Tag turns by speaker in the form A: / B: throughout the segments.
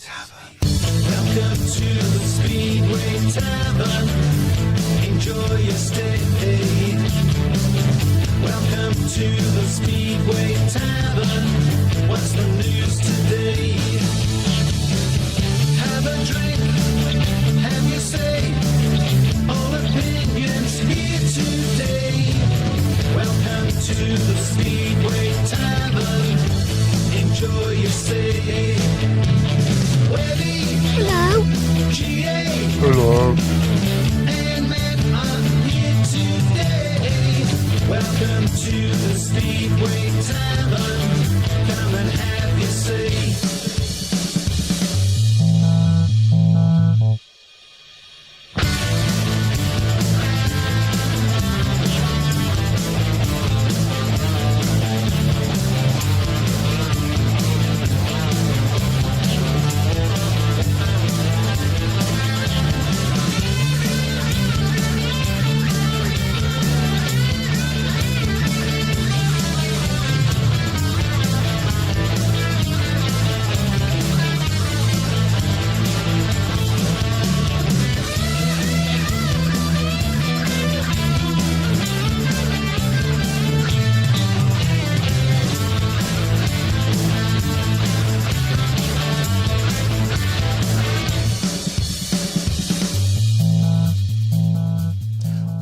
A: Tavern. Welcome to the Speedway Tavern. Enjoy your stay. Welcome to the Speedway Tavern. What's the news today? Have a drink, have your say. All opinions here today. Welcome to the Speedway Tavern. Enjoy your stay. Webby.
B: Hello.
A: GA.
C: Hello.
A: And Matt are here today. Welcome to the Speedway Tavern. Come and have your say.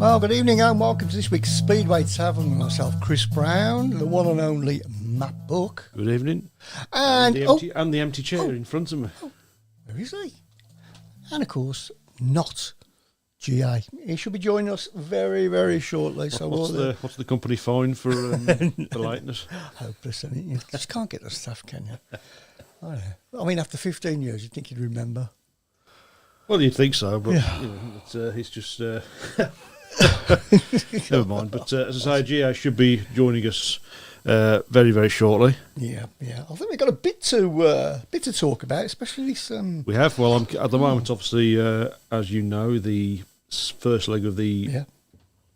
C: Well, good evening and welcome to this week's Speedway Tavern with myself, Chris Brown, the one and only Matt Book.
D: Good evening.
C: And
D: the empty chair in front of me.
C: Where is he? And of course, not GA. He should be joining us very, very shortly. So
D: What's the company fine for the lateness?
C: Hopeless, isn't it? You just can't get the stuff, can you? I mean, after 15 years, you'd think you'd remember.
D: Well, you'd think so, but
C: Yeah.
D: you know, it's just never mind. But as I say, GA should be joining us very, very shortly.
C: Yeah. I think we've got a bit to talk about, especially this.
D: We have. Well, at the moment, obviously, as you know, the first leg of the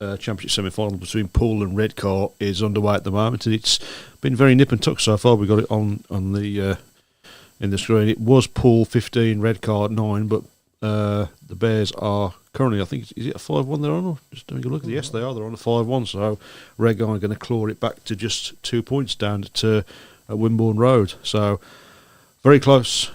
D: championship semi-final between Pool and Redcar is underway at the moment, and it's been very nip and tuck so far. We got it on the in the screen. It was Pool 15, Redcar 9, but the Bears are currently, I think, is it a 5-1 they're on? Or just having a look. Yes, they are. They're on a 5-1. So Redcar are going to claw it back to just 2 points down at Wimborne Road. So very close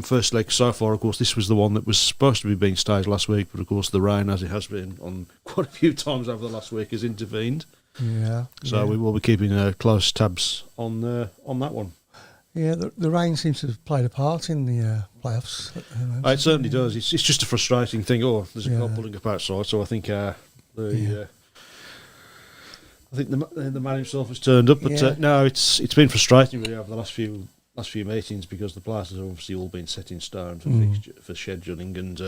D: first leg so far. Of course, this was the one that was supposed to be being staged last week, but of course the rain, as it has been on quite a few times over the last week, has intervened.
C: Yeah.
D: So we will be keeping close tabs on that one.
C: Yeah, the rain seems to have played a part in the playoffs.
D: It certainly does. It's just a frustrating thing. Oh, there's a car pulling up outside, so I think I think the man himself has turned up. But no, it's been frustrating really over the last few meetings because the players have obviously all been set in stone for scheduling, and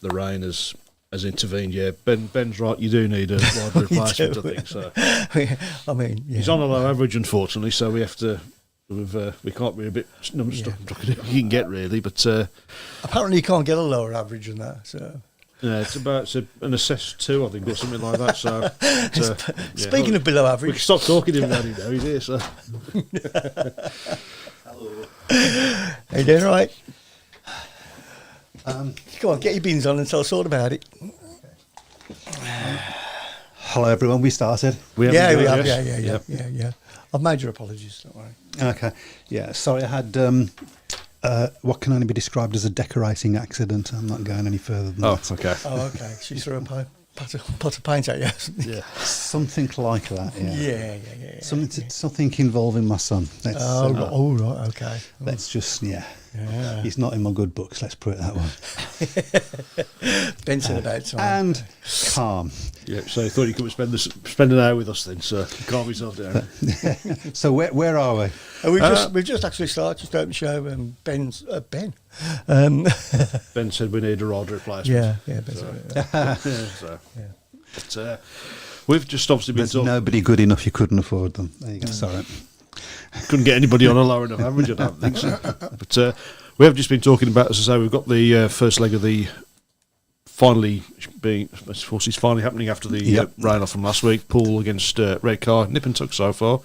D: the rain has intervened. Yeah, Ben's right. You do need a wide replacement, I think. So
C: I mean,
D: he's on a low average, unfortunately. So we have to. We can't be a bit stuck you can get really, but
C: apparently you can't get a lower average than that. So
D: yeah, it's an assessed 2, I think, or something like that. So
C: speaking of below average,
D: we can stop talking to him now. He's here. So
A: Hello.
C: Are you doing all right? Come on, get your beans on and tell us all about it.
E: Hello, everyone. We started.
C: We have.
D: Yes.
C: Yeah. I've made your apologies. Don't worry.
E: Okay. Yeah. Sorry, I had what can only be described as a decorating accident. I'm not going any further than that.
D: Okay.
C: Oh, okay. She threw a pot of paint at you.
D: Yeah.
E: Something like that. Yeah.
C: Yeah.
E: Something involving my son. Let's,
C: right. Okay.
E: Let's just He's not in my good books. Let's put it that way.
C: Benson about time.
E: And calm.
D: Yeah. So he thought he could spend an hour with us then. So calm yourself down.
E: So where are we?
C: We've just actually started to open the show, and Ben.
D: Ben said we need a rod replacement.
C: Yeah.
D: But, we've just obviously been
E: There's
D: talking.
E: nobody good enough you couldn't afford them. There you go. Sorry.
D: Couldn't get anybody on a lower enough average, I don't think so. But we have just been talking about, as I say, we've got the first leg of the finally being, of course, it's finally happening after the rain off from last week. Pool against Redcar, nip and tuck so far.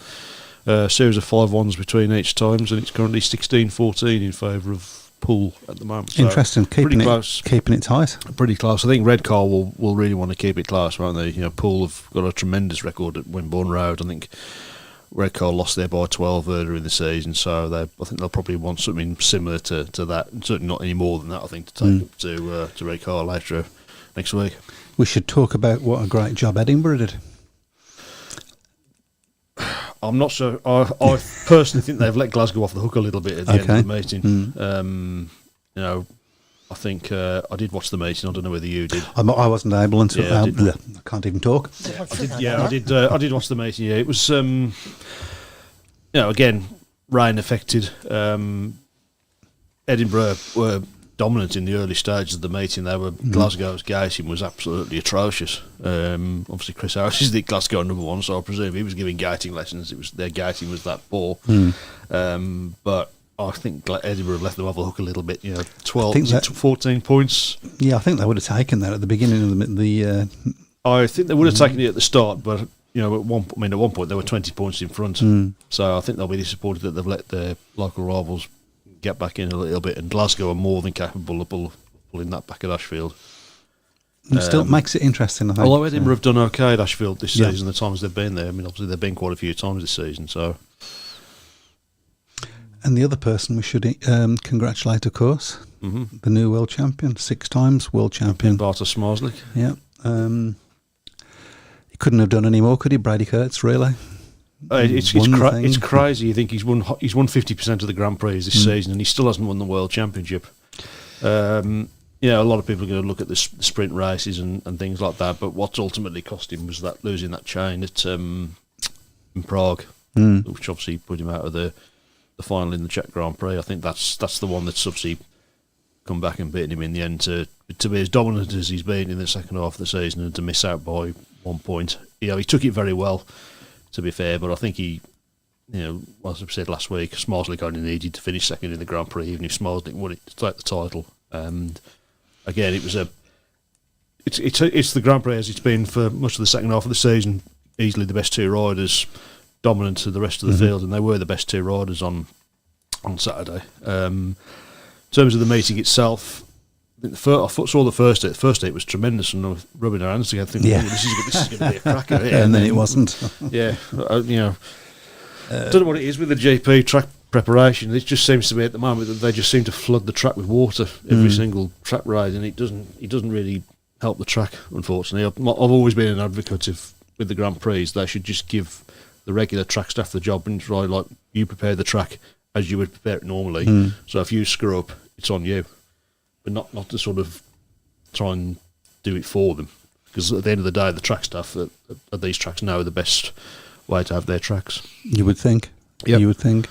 D: Series of 5-1s between each times, and it's currently 16-14 in favour of Poole at the moment. So
E: Interesting,
D: pretty close.
E: keeping it tight.
D: Pretty close. I think Redcar will really want to keep it close, won't they? You know, Poole have got a tremendous record at Wimborne Road. I think Redcar lost there by 12 earlier in the season, so I think they'll probably want something similar to that. Certainly not any more than that, I think, to take up to Redcar later next week.
E: We should talk about what a great job Edinburgh did.
D: I'm not sure. I personally think they've let Glasgow off the hook a little bit at the end of the meeting. You know, I think I did watch the meeting. I don't know whether you did.
E: I wasn't able until I can't even talk.
D: I did watch the meeting. Yeah, it was. You know, again, rain affected. Edinburgh were dominant in the early stages of the meeting. Glasgow's gating was absolutely atrocious. Obviously, Chris Harris is the Glasgow number one, so I presume he was giving gating lessons. Their gating was that poor. But I think Edinburgh left them off the hook a little bit. You know, 14 points.
E: Yeah, I think they would have taken that at the beginning of the.
D: I think they would have taken it at the start, but you know, at one point they were 20 points in front. So I think they'll be disappointed that they've let their local rivals get back in a little bit, and Glasgow are more than capable of pulling that back at Ashfield.
E: It still makes it interesting, I think.
D: Although Edinburgh have done okay at Ashfield this season, the times they've been there. I mean, obviously they've been quite a few times this season. So,
E: and the other person we should congratulate, of course, the new world champion, 6 times world champion,
D: Bartosz Smarslik.
E: Yeah, he couldn't have done any more, could he, Brady Kurtz? Really?
D: It's crazy. You think he's won 50% of the Grand Prix this season, and he still hasn't won the World Championship. You know, a lot of people are going to look at the sprint races and things like that, but what's ultimately cost him was that losing that chain at in Prague, which obviously put him out of the final in the Czech Grand Prix. I think that's the one that's obviously come back and beaten him in the end to be as dominant as he's been in the second half of the season and to miss out by 1 point. You know, he took it very well, to be fair, but I think he, you know, as I said last week, Smarslik only needed to finish second in the Grand Prix, even if Smarslik won it to take the title. And again, it's the Grand Prix as it's been for much of the second half of the season. Easily the best 2 riders, dominant to the rest of the field, and they were the best 2 riders on Saturday. In terms of the meeting itself, I saw the first day. The first day was tremendous, and I was rubbing our hands together, thinking, this is going to be a cracker.
E: And then it wasn't.
D: You know, don't know what it is with the GP track preparation. It just seems to be at the moment that they just seem to flood the track with water every single track ride, and it doesn't really help the track. Unfortunately, I've always been an advocate of with the Grand Prix they should just give the regular track staff the job and try, like, you prepare the track as you would prepare it normally. So if you screw up, it's on you. But not to sort of try and do it for them, because at the end of the day, the track staff at these tracks know the best way to have their tracks.
E: You would think.
D: Yep.
E: You would think.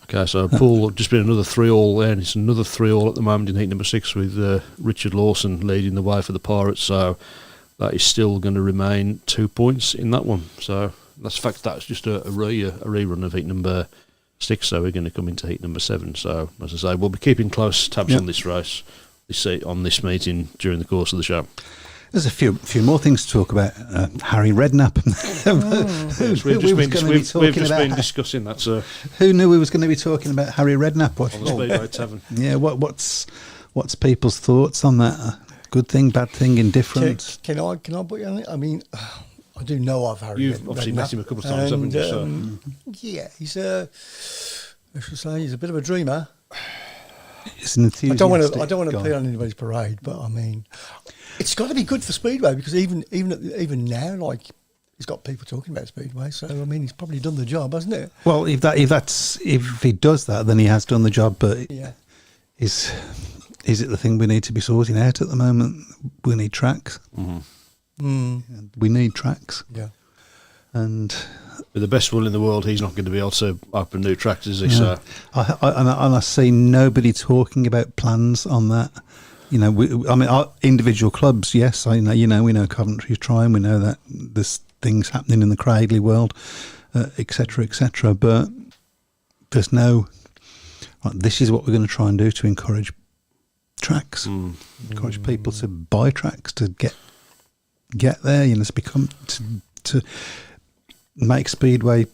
D: Okay, so Poole just been another 3-all there, and it's another 3-all at the moment in heat number 6 with Richard Lawson leading the way for the Pirates. So that is still going to remain 2 points in that one. So that's just a rerun of heat number 6, so we're going to come into heat number 7. So, as I say, we'll be keeping close tabs on this race, on this meeting during the course of the show.
E: There's a few more things to talk about. Harry Redknapp.
D: We've just been discussing that, sir.
E: Who knew we was going to be talking about Harry Redknapp?
D: On the Speedway Tavern.
E: Yeah, what's people's thoughts on that? Good thing, bad thing, indifferent?
C: Can I put you on it? I mean, I do know of Harry.
D: You've obviously met him a couple of times, haven't you? So.
C: Yeah, he's I should say he's a bit of a dreamer.
E: He's an enthusiastic
C: I don't want to play on anybody's parade, but I mean, it's got to be good for Speedway, because even now, like, he's got people talking about Speedway. So I mean, he's probably done the job, hasn't it?
E: Well, if he does that, then he has done the job. But
C: yeah,
E: is it the thing we need to be sorting out at the moment? We need tracks. We need tracks.
C: Yeah.
E: And
D: with the best will in the world, he's not going to be able to open new tracks, is he?
E: Yeah.
D: So
E: I see nobody talking about plans on that. You know, our individual clubs, yes, I know. You know, we know Coventry's trying. We know that there's things happening in the Cradley world, etc., etc. But there's no. Right, this is what we're going to try and do to encourage tracks, encourage people to buy tracks, to get there. You know, to become to make Speedway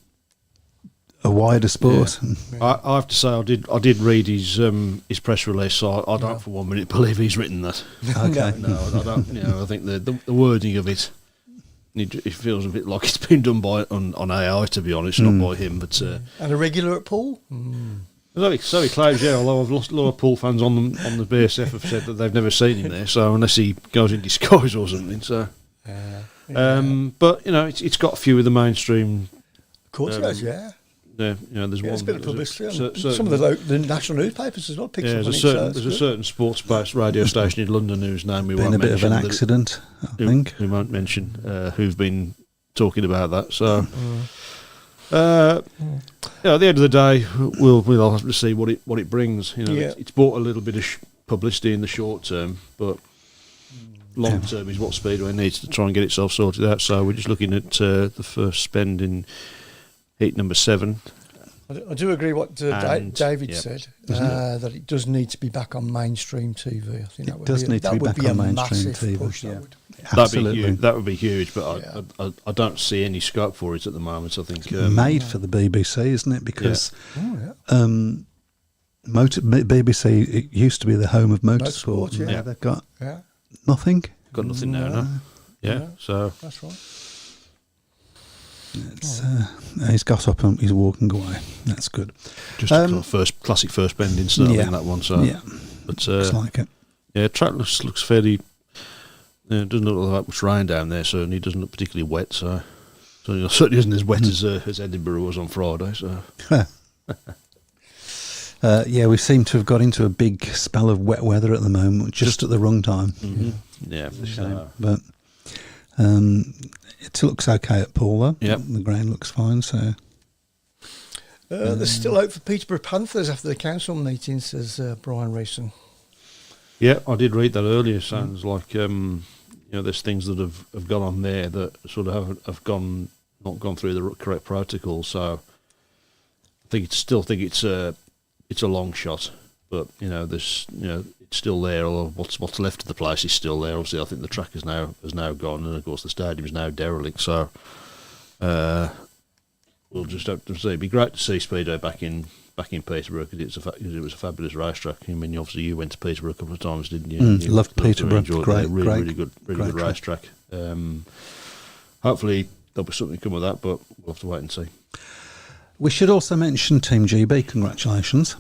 E: a wider sport.
D: I have to say, I did read his press release, so I don't for 1 minute believe he's written that.
E: Okay.
D: No, I don't. You know, I think the wording of it, it feels a bit like it's been done on AI, to be honest, not by him. But
C: and a regular at Poole.
D: So he claims, yeah. Although I've lost a lot of Poole fans on the BSF have said that they've never seen him there. So unless he goes in disguise or something, so. But you know, it's got a few of the mainstream.
C: Of course, it has, yeah.
D: Yeah, you know, there's one.
C: There's a bit of publicity.
D: Certain,
C: some of the national newspapers as well. Picks up on
D: there's a certain sports-based radio station in London whose name we won't mention.
E: Been a bit of an accident, I think.
D: We won't mention who've been talking about that. So, at the end of the day, we'll have to see what it brings. You know, it's brought a little bit of publicity in the short term, but long term is what Speedway needs to try and get itself sorted out. So we're just looking at the first spend in heat number 7.
C: I do agree what David said, that it does need to be back on mainstream TV. I think that would be a massive TV. Push,
E: Absolutely.
D: That would be huge, but I don't see any scope for it at the moment. I think
E: made for the BBC, isn't it? Because BBC, it used to be the home of motorsport.
C: Yeah.
E: They've got nothing.
D: Got nothing now, no? Yeah, so
C: that's right.
E: He's got up and he's walking away. That's good.
D: Just a kind of classic first bending style in that one. So, but
E: looks like it.
D: Yeah, track looks fairly. It doesn't look like much rain down there, so it doesn't look particularly wet. So it certainly isn't as wet as Edinburgh was on Friday. So.
E: We seem to have got into a big spell of wet weather at the moment, just at the wrong time.
D: Mm-hmm. Yeah, for sure.
E: But it looks okay at Poole, though.
D: Yep.
E: The ground looks fine, so...
C: there's still hope for Peterborough Panthers after the council meeting, says Brian Reeson.
D: Yeah, I did read that earlier. Sounds like there's things that have gone on there that sort of have not gone through the correct protocol. So I still think it's a long shot, but there's it's still there. Although what's left of the place is still there. Obviously, I think the track has now gone, and of course the stadium is now derelict. So we'll just have to see. It'd be great to see Speedway back in Peterborough because it was a fabulous racetrack. I mean, obviously you went to Peterborough a couple of times, didn't you?
E: Loved Peterborough.
D: Really good racetrack. Hopefully there'll be something come of that, but we'll have to wait and see.
E: We should also mention Team GB. Congratulations!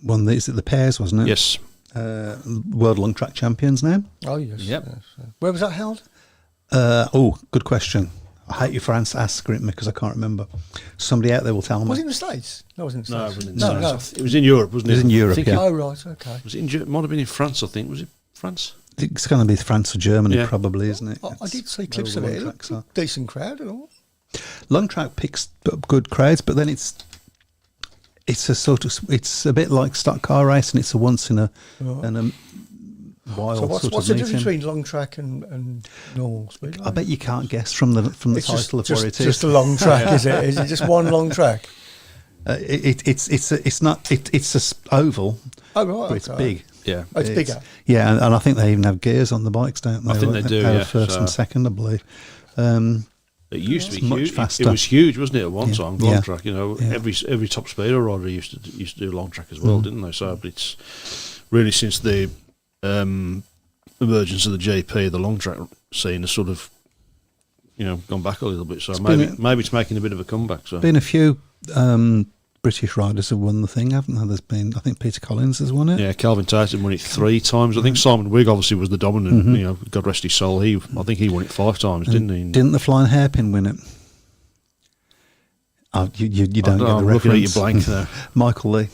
E: Won the pairs, wasn't it?
D: Yes.
E: World Long Track champions now.
C: Oh yes.
D: Yep.
C: Yes. Where was that held?
E: Good question. I hate you for asking me because I can't remember. Somebody out there will tell me.
C: Was it in the States? No, it wasn't in the States.
D: No, it wasn't in the States. It was in Europe, wasn't it?
E: It was in Europe,
D: I think
C: Oh, right, okay.
D: Was it it might have been in France, I think. Was it France?
E: It's going to be France or Germany, probably, isn't it?
C: I did see clips of it. It looked a decent crowd and all.
E: Long Track picks up good crowds, but then it's a bit like stock car racing. It's a once in a while.
C: So what's
E: sort of
C: the
E: meeting.
C: difference between long track and normal speed?
E: I bet you can't guess from the title of where it is.
C: Just a long track, is it? Is it just one long track?
E: It's a oval.
C: Oh right,
E: but it's big.
D: Yeah,
C: it's bigger.
E: Yeah, and I think they even have gears on the bikes, don't they?
D: I think they do.
E: First and second, I believe.
D: It used to be
E: much
D: huge.
E: faster.
D: It was huge, wasn't it? At one time, long
E: Yeah.
D: track.
E: Yeah.
D: Every top speeder rider used to do long track as well, didn't they? So it's really since the emergence of the GP, the long track scene has sort of gone back a little bit. So maybe it's making a bit of a comeback. So
E: been a few British riders have won the thing, haven't there? There's been, I think Peter Collins has won it.
D: Yeah, Calvin Tatum won it 3 times. I think Simon Wigg obviously was the dominant. God rest his soul. I think he won it 5 times, didn't he?
E: Didn't the Flying Hairpin win it? Oh, you don't get the
D: I'm
E: reference.
D: looking at you blank there.
E: Michael Lee.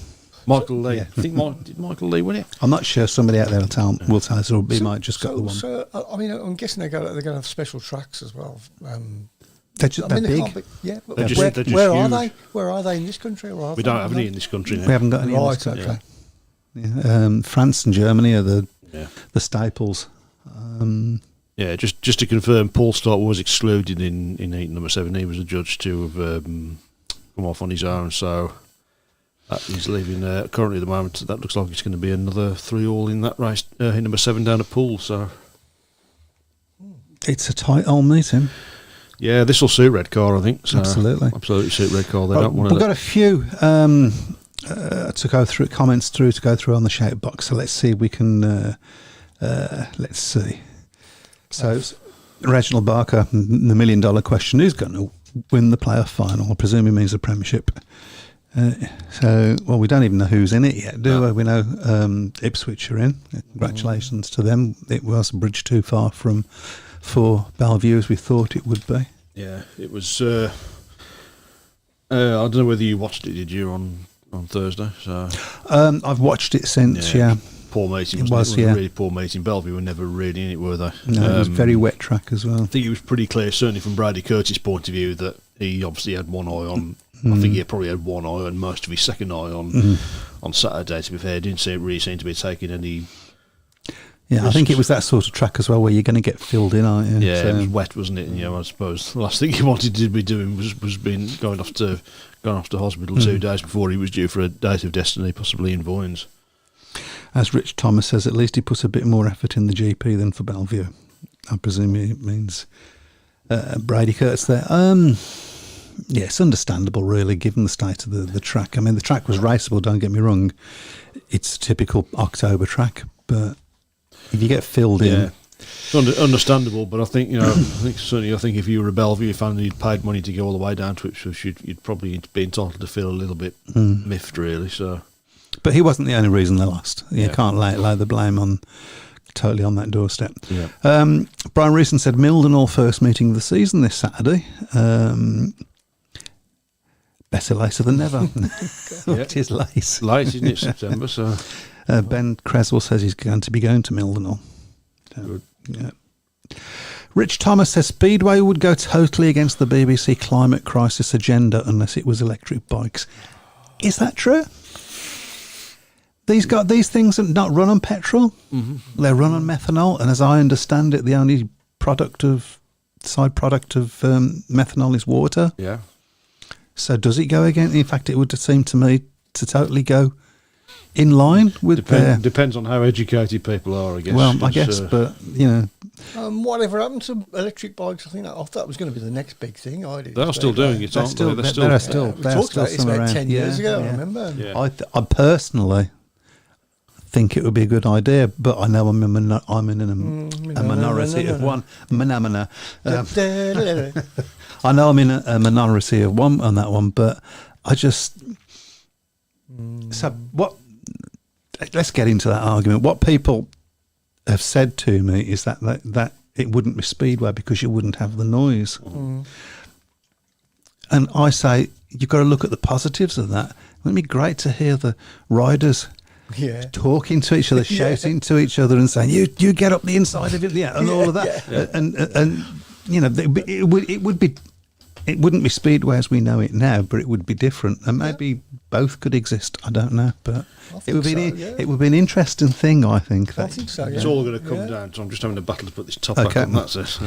D: Michael Lee.
E: Yeah.
D: I think did Michael Lee win it?
E: I'm not sure. Somebody out there will tell us, or he might just got the one.
C: So I mean, I'm guessing they're going to have special tracks as well.
E: They're big.
C: But
D: They're just
C: where are
D: huge.
C: they? Where are they in this country? Or
D: We don't have any in this country now.
E: We haven't got any.
C: Right, okay.
E: Yeah. France and Germany are the staples.
D: Yeah, just to confirm, Paul Stott was excluded in heat number 7. He was a judge to have come off on his own, so he's leaving currently at the moment. That looks like it's going to be another 3-all in that race, heat number 7 down at Poole. So
E: it's a tight old meeting.
D: Yeah, this will suit Redcar, I think. So
E: Absolutely.
D: absolutely suit Redcar. They
E: Right,
D: don't want
E: we've
D: to.
E: got a few to go through, comments to go through on the shout box. So let's see if we can. Let's see. So, Reginald Barker, the $1 million question: who's going to win the playoff final? I presume he means the Premiership. Well, we don't even know who's in it yet, do we? We know Ipswich are in. Congratulations to them. It was a bridge too far for Bellevue as we thought it would be.
D: Yeah, it was. I don't know whether you watched it, did you, on Thursday? So
E: I've watched it since, yeah.
D: Poor meeting,
E: It
D: wasn't it?
E: was,
D: It was
E: yeah.
D: a really poor meeting. Bellevue were never really in it, were they?
E: No, it was very wet track as well.
D: I think it was pretty clear, certainly from Brady Curtis' point of view, that he obviously had one eye on. I think he probably had one eye and most of his second eye on Saturday. To be fair, didn't really seem to be taking any.
E: Yeah, I think it was that sort of track as well where you're going to get filled in, aren't you?
D: Yeah,
E: So-
D: it was wet, wasn't it? And, I suppose the last thing he wanted to be doing was going off to hospital 2 days before he was due for a date of destiny, possibly in Voynes.
E: As Rich Thomas says, at least he put a bit more effort in the GP than for Bellevue. I presume it means Brady Curtis there. Yeah, it's understandable, really, given the state of the track. I mean, the track was raceable, don't get me wrong. It's a typical October track, but if you get filled in...
D: It's understandable, but I think I think if you were a Bellevue fan and you'd paid money to go all the way down to Ipswich, you'd probably be entitled to feel a little bit miffed, really. So,
E: but he wasn't the only reason they lost. You
D: Yeah.
E: can't lay the blame totally on that doorstep.
D: Yeah.
E: Brian Reeson said Mildenhall first meeting of the season this Saturday. Better later than never, which is late.
D: Late, isn't it, September? So
E: Ben Creswell says he's going to be going to Mildenhall.
D: Good.
E: Yeah. Rich Thomas says Speedway would go totally against the BBC climate crisis agenda unless it was electric bikes. Is that true? These things are not run on petrol. Mm-hmm. They run on methanol, and as I understand it, the only side product of methanol is water.
D: yeah.
E: So does it go again? In fact, it would seem to me to totally go in line with
D: Depends on how educated people are, I guess.
E: Well, I
D: It's,
E: guess, but you know,
C: Whatever happened to electric bikes? I thought that was going to be the next big thing.
D: they're still doing it, aren't they?
E: we
C: talked about this
E: some
C: about
E: around.
C: 10 years
E: Yeah,
C: ago,
E: yeah.
C: I remember.
D: Yeah.
E: I personally think it would be a good idea, but I know I'm in a minority of one. I know I'm in a minority of one on that one, but I just so what? Let's get into that argument. What people have said to me is that it wouldn't be Speedway because you wouldn't have the noise. And I say you've got to look at the positives of that. Wouldn't it be great to hear the riders talking to each other, shouting to each other, and saying, "You get up the inside of it," and all of that, and you know, it wouldn't be Speedway as we know it now, but it would be different, and maybe both could exist. I don't know, but it would be an interesting thing. I think.
C: I think so.
D: It's all going to come down to. I'm just having a battle to put this top back on. That's it.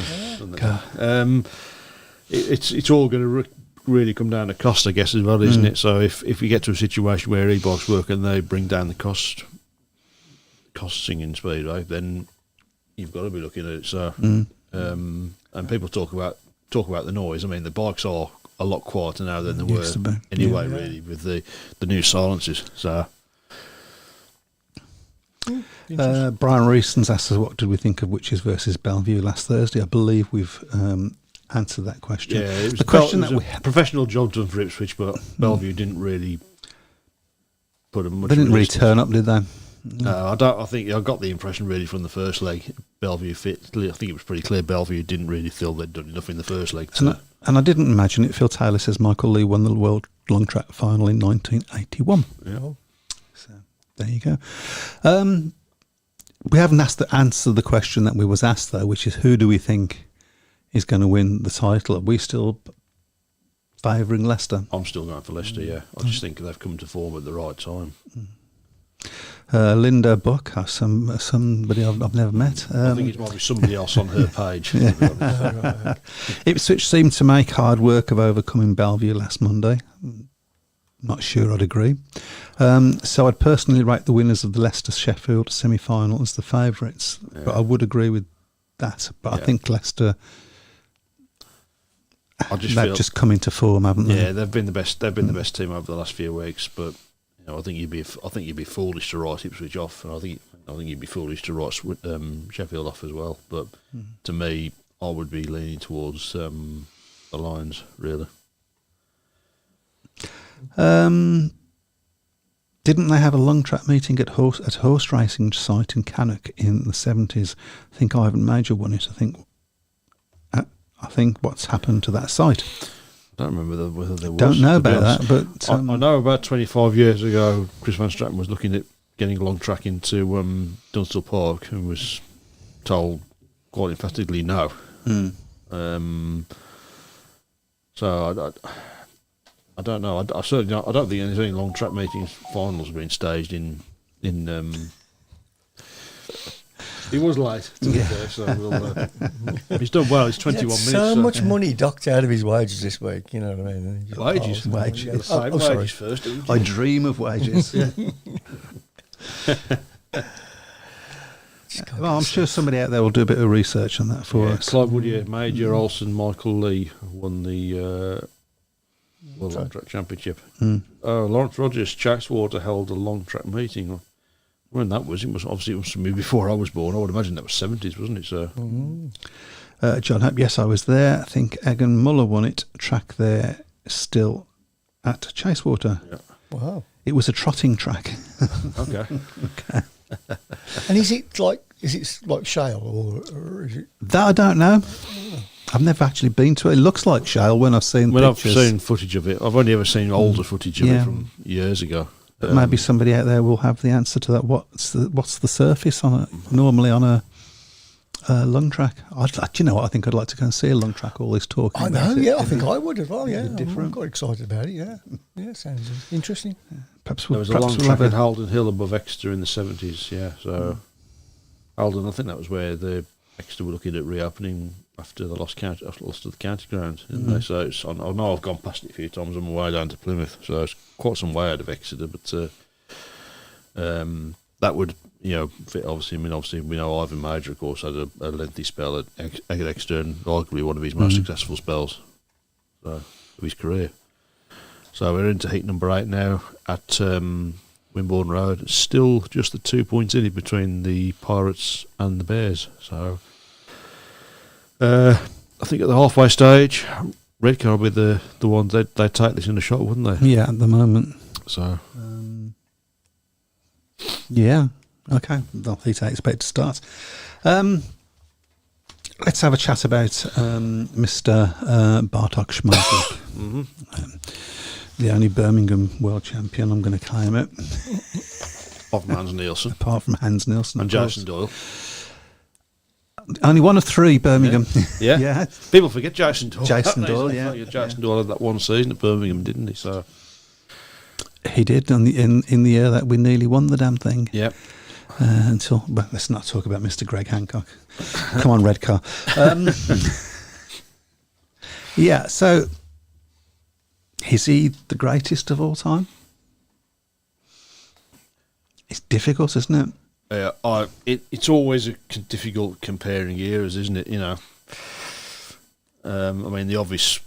D: It's all going to really come down to cost, I guess, as well, isn't it? So if you get to a situation where e-bikes work and they bring down the costs in Speedway, then you've got to be looking at it. So and people talk about the noise. I mean, the bikes are a lot quieter now than they were anyway, really, with the new silencers. So.
E: Brian Reeson's asked us what did we think of Witches versus Bellevue last Thursday. I believe we've answered that question.
D: Yeah, it was
E: the question that
D: a professional job done for Ipswich, but Bellevue didn't really put a much.
E: They didn't really
D: resistance.
E: turn up, did they?
D: No, I don't. I think I got the impression really from the first leg, Bellevue fit. I think it was pretty clear Bellevue didn't really feel they'd done enough in the first leg.
E: And I didn't imagine it. Phil Taylor says Michael Lee won the World Long Track Final in 1981.
D: Yeah.
E: So there you go. We haven't answered the question that we was asked though, which is who do we think is going to win the title? Are we still favouring Leicester?
D: I'm still going for Leicester. Yeah, I just think they've come to form at the right time.
E: Linda Buck, somebody I've never met.
D: I think it might be somebody else on her page.
E: Ipswich seemed to make hard work of overcoming Bellevue last Monday. Not sure I'd agree. So I'd personally rate the winners of the Leicester-Sheffield semi-final as the favourites. Yeah. But I would agree with that. But I think Leicester
D: I just
E: They've
D: feel
E: just come into form, haven't they?
D: yeah, they've been the best. They've been the best team over the last few weeks. But I think you'd be foolish to write Ipswich off, and I think you'd be foolish to write Sheffield off as well. But to me, I would be leaning towards the Lions, really.
E: Didn't they have a long track meeting at horse racing site in Cannock in the 70s? I think Ivan Major won it. I think what's happened to that site?
D: I don't remember whether there was.
E: Don't know
D: to be
E: about
D: honest.
E: that, but
D: I know about 25 years ago, Chris Van Straten was looking at getting a long track into Dunstall Park and was told quite emphatically no. So I don't know. I certainly don't, I don't think there's any long track meetings finals have been staged in. He was late to be fair, so he's done well. He's 21 minutes.
C: So much money docked out of his wages this week. You know what I mean?
D: Wages.
E: Wages.
D: Sorry.
C: Sorry.
D: First.
E: I dream of wages. Well, I'm sure somebody out there will do a bit of research on that for us.
D: Clive Woodyer, Major, Olsen, Michael Lee won the World Long Track Championship. Lawrence Rogers, Chatswater held a long track meeting. When that was, it was from me before I was born. I would imagine that was 70s, wasn't it? So,
E: John Hope, yes, I was there. I think Egan Muller won it. Track there still at Chasewater.
D: yeah.
C: Wow.
E: It was a trotting track.
D: Okay.
C: And is it like shale or is it?
E: That I don't know. I've never actually been to it. It looks like shale when I've seen pictures.
D: I've seen footage of it. I've only ever seen older footage of
E: Yeah.
D: it from years ago.
E: But maybe somebody out there will have the answer to that. What's the surface on normally on a lung track? Do you know what? I think I'd like to go and see a lung track. All this talking.
C: I
E: about
C: know.
E: it.
C: Yeah, I think I would as well. Yeah,
E: different.
C: I'm quite excited about it. Yeah, yeah, sounds interesting.
E: Perhaps
D: There was a long track in Halden Hill above Exeter in the 70s. Yeah, so Halden, I think that was where the Exeter were looking at reopening after the lost to the county ground. Didn't they? So it's I know I've gone past it a few times on my way down to Plymouth, so it's quite some way out of Exeter. But that would fit. Obviously, we know Ivan Major, of course, had a lengthy spell at Exeter, and arguably one of his most successful spells of his career. So we're into heat number 8 now at Wimborne Road. Still just the 2 points in it between the Pirates and the Bears. So I think at the halfway stage, Redcar will be the one they'd take this in a shot, wouldn't they?
E: Yeah, at the moment.
D: So
E: yeah. Okay. I think I expect to start. Let's have a chat about Mr. Bartok Schmeichel. The only Birmingham world champion, I'm going to claim it.
D: Apart from Hans Nielsen.
E: Apart from Hans Nielsen.
D: And Jason Doyle.
E: Only one of 3 Birmingham.
D: Yeah.
E: Yeah.
D: People forget Jason Doyle.
E: Jason Doyle,
D: Jason Doyle had that one season at Birmingham, didn't he? So
E: He did in the year that we nearly won the damn thing.
D: yeah.
E: But let's not talk about Mr. Greg Hancock. Come on, Redcar. Yeah, so is he the greatest of all time? It's difficult, isn't it?
D: It's always difficult comparing eras, isn't it? I mean, the obvious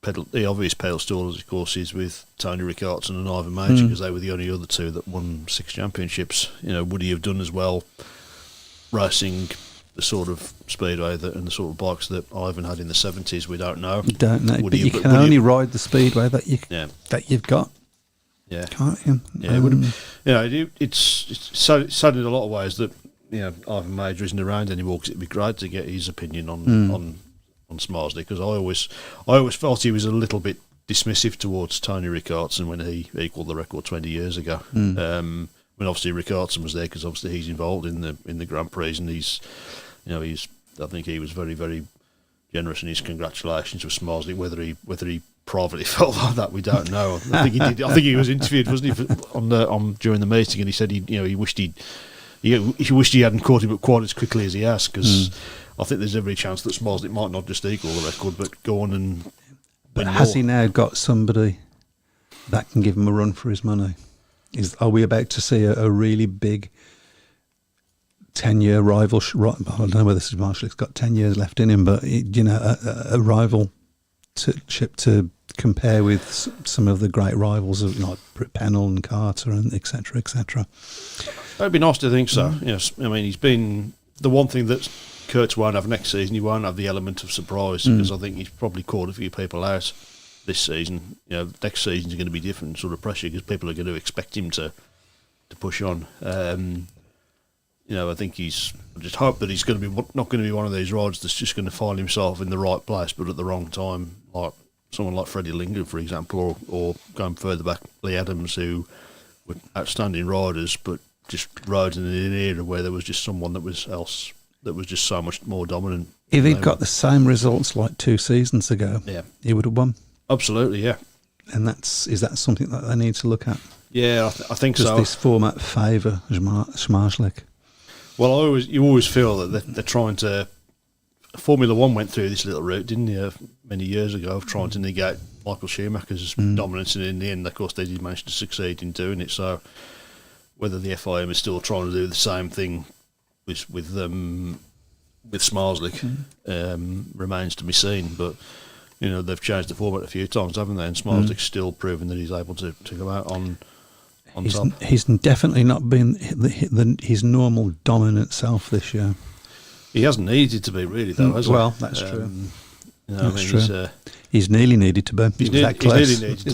D: pedestal, of course, is with Tony Rickardsson and Ivan Major, because they were the only other 2 that won 6 championships. Would he have done as well racing the sort of speedway and the sort of bikes that Ivan had in the 70s? We don't know.
E: You don't know,
D: Would
E: but
D: he-
E: you can only ride the speedway that you've got,
D: Yeah.
E: can't you?
D: Yeah, it would have, it's sad in a lot of ways that Ivan Major isn't around anymore, because it'd be great to get his opinion on Smarsley, because I always felt he was a little bit dismissive towards Tony Rickardsson when he equalled the record 20 years ago. When obviously Rickardsson was there, because obviously he's involved in the Grand Prix, and I think he was very, very generous in his congratulations with Smarsley. Whether he privately felt like that, we don't know. I think he did. I think he was interviewed, wasn't he, during the meeting, and he said he wished he hadn't caught him up quite as quickly as he has, because I think there's every chance that Smarsley might not just equal the record, but go on and.
E: But has he now got somebody that can give him a run for his money? Are we about to see a really big 10-year rival? I don't know whether this is Marshall. He's got 10 years left in him, but a rival to compare with some of the great rivals of like Pennell and Carter and etc. etc.
D: It'd be nice to think so. Yes, I mean he's been the one thing that Kurtz won't have next season. He won't have the element of surprise because I think he's probably caught a few people out this season. Next season's going to be different sort of pressure because people are going to expect him to push on. I think I just hope that he's going to be not going to be one of these riders that's just going to find himself in the right place but at the wrong time, like someone like Freddie Lingard, for example, or going further back, Lee Adams, who were outstanding riders, but just rode in an era where there was just someone that was just so much more dominant.
E: If he'd got the same results like 2 seasons ago, he would have won.
D: Absolutely, yeah.
E: And is that something that they need to look at?
D: Yeah, I think so.
E: Does this format favour Zmarzlik?
D: Well, you always feel that they're trying to. Formula One went through this little route, didn't they, many years ago, of trying to negate Michael Schumacher's dominance, and in the end, of course, they did manage to succeed in doing it. So, whether the FIM is still trying to do the same thing with Zmarzlik remains to be seen. But they've changed the format a few times, haven't they? And Zmarzlik's still proven that he's able to go out on top.
E: He's definitely not been his normal dominant self this year.
D: He hasn't needed to be really, though, has he?
E: Well, that's true.
D: That's true.
E: He's nearly needed to be.
D: He's nearly needed to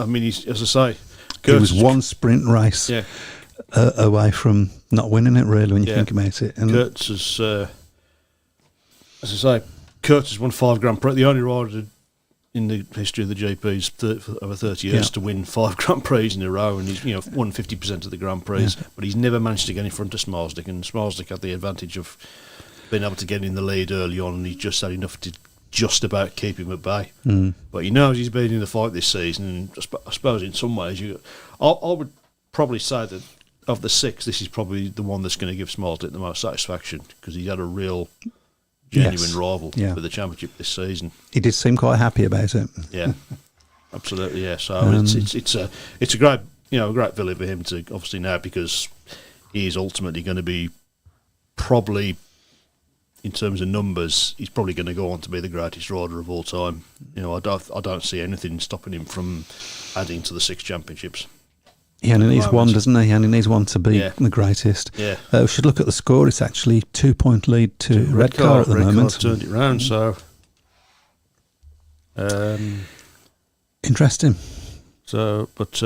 D: be. He's, as I say,
E: it was one sprint race away from not winning it, really, when you think about it. And
D: Kurtz has, as I say, Kurtz has won 5 Grand Prix. The only rider in the history of the GP's over 30 years to win 5 Grand Prix in a row, and he's won 50% of the Grand Prix, but he's never managed to get in front of Zmarzlik, and Zmarzlik had the advantage of being able to get in the lead early on, and he just had enough to just about keep him at bay. But he knows he's been in the fight this season, and I suppose in some ways I would probably say that of the 6, this is probably the one that's going to give Zmarzlik the most satisfaction, because he had a real genuine rival for the championship this season.
E: He did seem quite happy about it.
D: Yeah, absolutely. Yeah, so it's a great great feeling for him to obviously now, because he is ultimately going to be probably, in terms of numbers, he's probably going to go on to be the greatest rider of all time. I don't see anything stopping him from adding to the 6 championships.
E: He only needs one, doesn't he? He only needs one to be the greatest.
D: Yeah.
E: We should look at the score. It's actually 2-point lead to Redcar at the moment.
D: Redcar turned it round, so...
E: Interesting.
D: So, but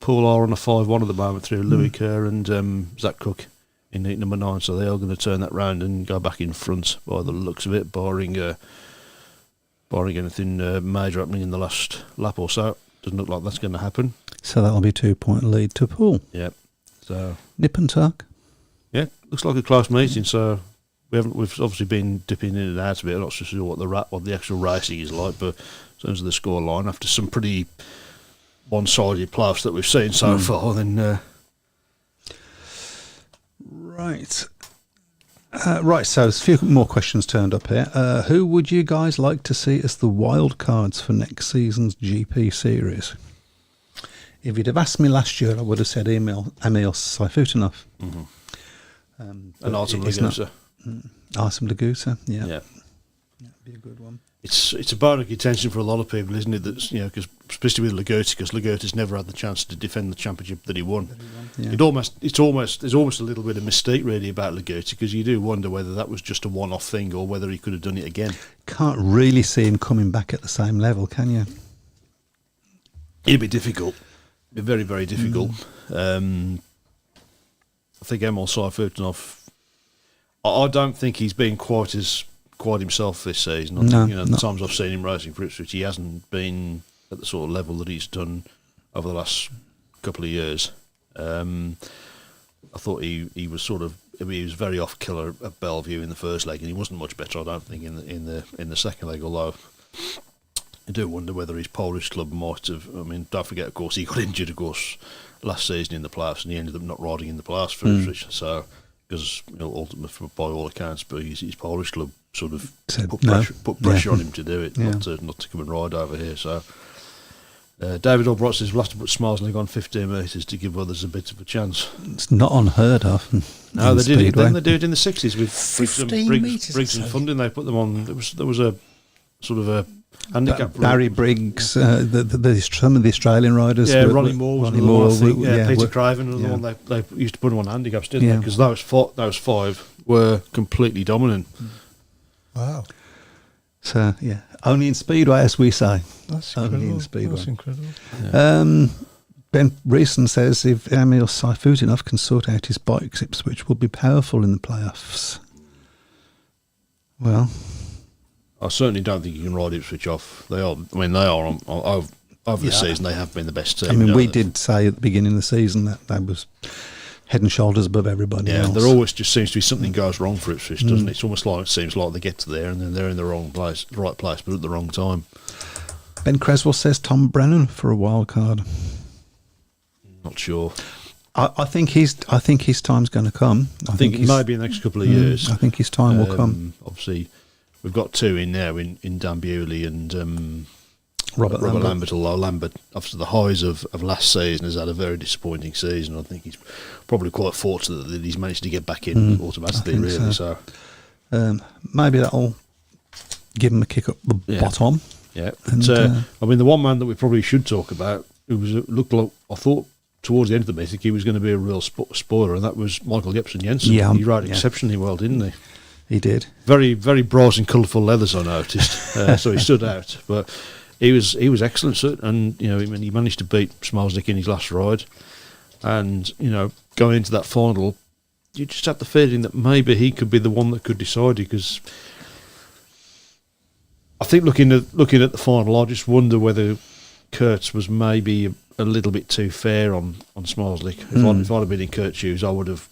D: Poole are on a 5-1 at the moment through Louis Kerr and Zach Cook in heat number 9, so they are going to turn that round and go back in front by the looks of it, barring anything major happening in the last lap or so. Doesn't look like that's going to happen.
E: So that'll be 2-point lead to Poole.
D: Yeah. So
E: nip and tuck.
D: Yeah, looks like a close meeting. So we've obviously been dipping in and out of it. I'm not so sure what the actual racing is like, but in terms of the score line, after some pretty one-sided playoffs that we've seen so far, then
E: right. Right, so there's a few more questions turned up here. Who would you guys like to see as the wild cards for next season's GP series? If you'd have asked me last year, I would have said Emil Saifutinov.
D: And Artem Lagusa.
E: Artem Lagusa, yeah.
D: That'd
E: be a good one.
D: It's a bone of contention for a lot of people, isn't it? That's because especially with Lagusa, because Laguta's never had the chance to defend the championship that he won.
E: Yeah.
D: There's almost a little bit of mystique really about Laguta, because you do wonder whether that was just a one-off thing or whether he could have done it again.
E: Can't really see him coming back at the same level, can you?
D: It'd be difficult. It'd be very, very difficult. I think Emil Saifutinov, I don't think he's been quite himself this season. I think, the times I've seen him racing for Ipswich, he hasn't been at the sort of level that he's done over the last couple of years. I thought he was he was very off killer at Bellevue in the first leg, and he wasn't much better, I don't think, in the second leg. Although I do wonder whether his Polish club might have. I mean, don't forget, of course, he got injured, of course, last season in the playoffs, and he ended up not riding in the playoffs for Ipswich. So, because ultimately, by all accounts, but his Polish club sort of put pressure on him to do it, not to come and ride over here. So, David Albright says we'll have to put Zmarzlik on 15 metres to give others a bit of a chance.
E: It's not unheard of.
D: No, they did it. Then they do it in the 60s with
C: Briggs
D: and Funding. They put them on. There was a sort of a handicap.
E: Barry Briggs, some of the Australian riders.
D: Yeah, Ronnie Moore was another one, I think. Yeah, Peter
E: were-
D: Craven, another
E: yeah.
D: one. They used to put him on handicaps, didn't they?
E: Yeah.
D: Because those five were completely dominant.
C: Wow.
E: So yeah, only in Speedway, as we say.
C: That's
E: Only
C: incredible.
E: in Speedway.
C: That's incredible.
E: Ben Reeson says if Emil Saifutinov can sort out his bikes, Ipswich will be powerful in the playoffs. Well,
D: I certainly don't think you can ride Ipswich off. They are. I mean, they are over the season. They have been the best team.
E: I mean,
D: you know,
E: we did say at the beginning of the season that was head and shoulders above everybody
D: Yeah,
E: else.
D: there always just seems to be something goes wrong for Ipswich, doesn't it? It's almost like it seems like they get to there and then they're in the wrong place, the right place, but at the wrong time.
E: Ben Creswell says Tom Brennan for a wild card.
D: Not sure.
E: I think his time's going to come.
D: I think
E: he's-
D: maybe in the next couple of years.
E: I think his time will come.
D: Obviously, we've got two in now in Dan Bewley and
E: Robert
D: Lambert. Although Lambert, after the highs of last season, has had a very disappointing season. I think he's probably quite fortunate that he's managed to get back in automatically.
E: think
D: Really,
E: so.
D: so
E: Maybe that'll give him a kick up the
D: Yeah.
E: bottom.
D: yeah.
E: And,
D: But, I mean, the one man that we probably should talk about, who looked like I thought towards the end of the meeting he was going to be a real spoiler, and that was Michael Jepsen Jensen.
E: Yeah,
D: He rode
E: yeah.
D: exceptionally well, didn't he?
E: He did.
D: Very, very bright and colourful leathers, I noticed. So he stood out. But he was excellent, sir, and you know, he managed to beat Smolsnik in his last ride. And you know, going into that final, you just had the feeling that maybe he could be the one that could decide, because I think looking at the final, I just wonder whether Kurtz was maybe a little bit too fair on Smolsnik. If I'd have been in Kurt's shoes, I would have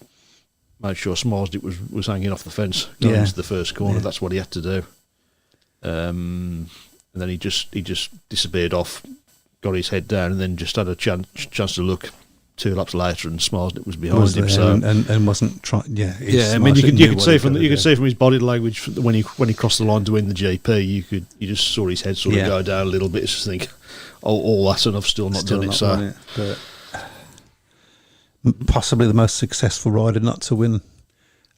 D: made sure Smolsnik was hanging off the fence going into the first corner.
E: Yeah.
D: That's what he had to do. And then he just disappeared off, got his head down, and then just had a chance to look 2 laps later, and Smolsnik was behind
E: Was
D: him.
E: there
D: So
E: and wasn't trying. Yeah,
D: I mean, you could see from his body language when he crossed the line to win the GP, you just saw his head sort of go down a little bit. Just think, all that, and I've still not done it. So
E: But possibly the most successful rider not to win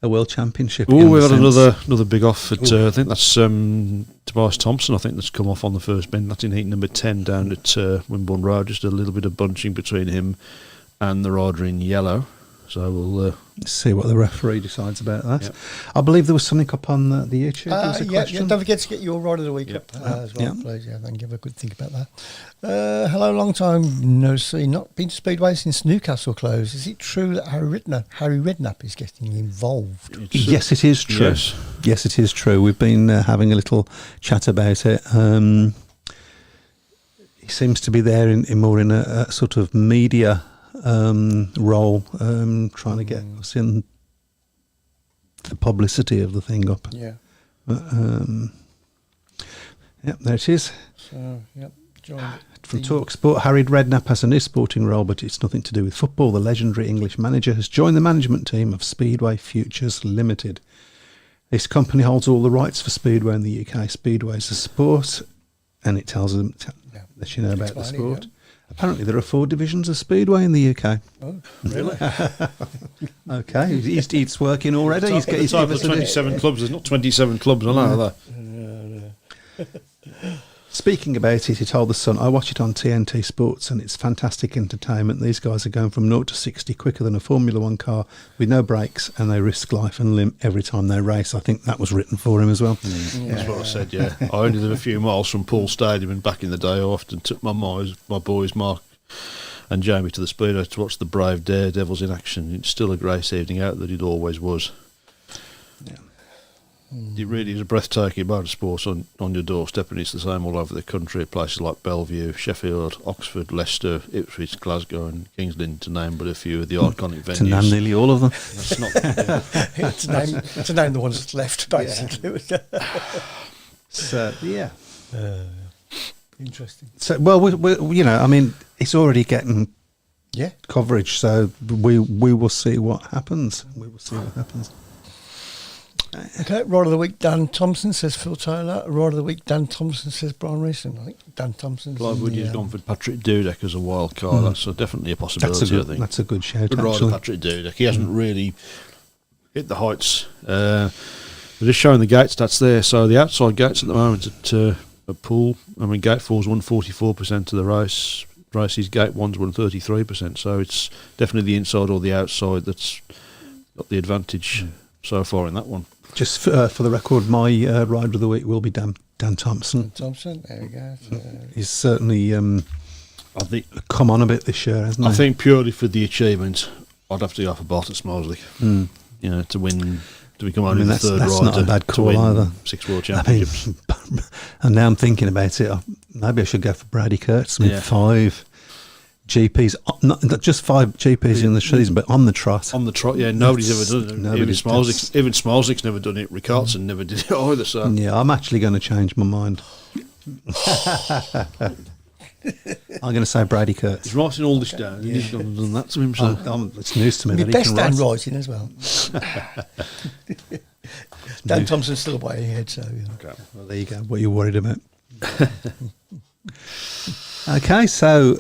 E: a world championship.
D: oh,
E: in
D: we
E: the
D: had
E: sense.
D: another big off at I think that's Tobias Thompson. I think that's come off on the first bend. That's in heat number 10 down at Wimborne Road. Just a little bit of bunching between him and the rider in yellow. So we'll
E: see what the referee decides about that.
D: Yep.
E: I believe there was something up on the YouTube. There was a
C: Yeah,
E: question.
C: don't forget to get your ride of the week
D: Yep.
C: up as well,
E: Yeah.
C: please. Yeah, then give a good think about that. Hello, long time no see. Not been to Speedway since Newcastle closed. Is it true that Harry Redknapp is getting involved?
E: Yes, it is true.
D: Yes.
E: Yes, it is true. We've been having a little chat about it. He seems to be there in more in a sort of media role, trying to get us in the publicity of the thing up.
C: Yeah.
E: Yep, there it is.
C: So, yep. Joined
E: From TalkSport, Harry Redknapp has a new sporting role, but it's nothing to do with football. The legendary English manager has joined the management team of Speedway Futures Limited. This company holds all the rights for Speedway in the UK. Speedway is a sport, and it tells them, lets you know about the
C: Explain it,
E: sport.
C: yeah.
E: Apparently, there are 4 divisions of Speedway in the UK.
C: Oh, really?
E: Okay, it's working already. He's
D: It's over 27 clubs. There's not 27 clubs. I know that.
E: Speaking about it, he told The Sun, I watch it on TNT Sports and it's fantastic entertainment. These guys are going from 0 to 60 quicker than a Formula 1 car with no brakes, and they risk life and limb every time they race. I think that was written for him as well.
D: That's what I said, yeah. I only live a few miles from Poole Stadium, and back in the day I often took my boys, Mark and Jamie, to the Speedo to watch the brave Daredevils in action. It's still a great evening out, that it always was.
E: Yeah.
D: It really is a breathtaking motorsport on your doorstep, and it's the same all over the country at places like Bellevue, Sheffield, Oxford, Leicester, Ipswich, Glasgow and King's Lynn, to name but a few of the iconic venues.
E: To name nearly all of them.
D: That's not,
C: to name the ones that's left, basically.
E: So, yeah.
C: Interesting.
E: So, well, we, you know, I mean, it's already getting
C: Yeah.
E: coverage, so we will see what happens. We will see what happens.
C: Okay, Ride of the Week, Dan Thompson, says Phil Taylor. Ride of the Week, Dan Thompson, says Brian Reeson. I think Dan Thompson's...
D: Clive Woody's gone for Patrick Dudek as a wild card. That's definitely a possibility, I think.
E: That's a good shout,
D: Good rider,
E: actually.
D: Patrick Dudek. He hasn't really hit the heights. They're just showing the gate stats there. So the outside gates at the moment at at Poole. I mean, Gate 4's won 44% of the races. Gate 1's won 33%. So it's definitely the inside or the outside that's got the advantage so far in that one.
E: Just for the record, my rider of the week will be Dan Thompson.
C: Thompson, there we go. So,
E: He's certainly
D: I think
E: come on a bit this year, hasn't he?
D: I think purely for the achievement, I'd have to go for Barton Smosley. You know, to win, to become only the third
E: that's
D: rider
E: not a bad
D: to
E: call
D: win
E: either.
D: 6 World
E: I mean,
D: Championships.
E: and now I'm thinking about it. Maybe I should go for Brady Kurtz. I mean,
D: Yeah.
E: 5 GPs, not just 5 GPs in the season, but on the trot.
D: On the trot, yeah, nobody's ever done it.
E: Nobody's
D: Even Smolzik's never done it. Rickardsson never did it either. So
E: Yeah, I'm actually going to change my mind. I'm going to say Brady Kurtz.
D: he's writing all this down. He's done that to himself.
E: It's news to me.
C: the
E: that he
C: best
E: can
C: Dan
E: write.
C: writing as well. Dan Thompson's still way ahead, so
E: Well, there you go. What you're worried about. Okay, so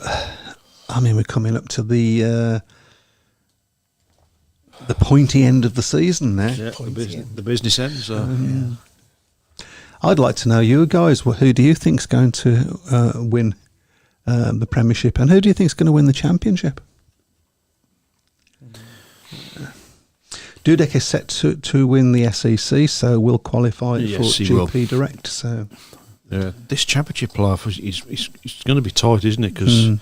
E: I mean, we're coming up to the pointy end of the season now.
D: Yeah, the business end. So
E: I'd like to know, you guys, who do you think's going to win the Premiership, and who do you think's going to win the Championship? Dudek is set to win the SEC, so will qualify
D: Yes,
E: for
D: he will.
E: GP Direct. So
D: this championship playoff is going to be tight, isn't it? Because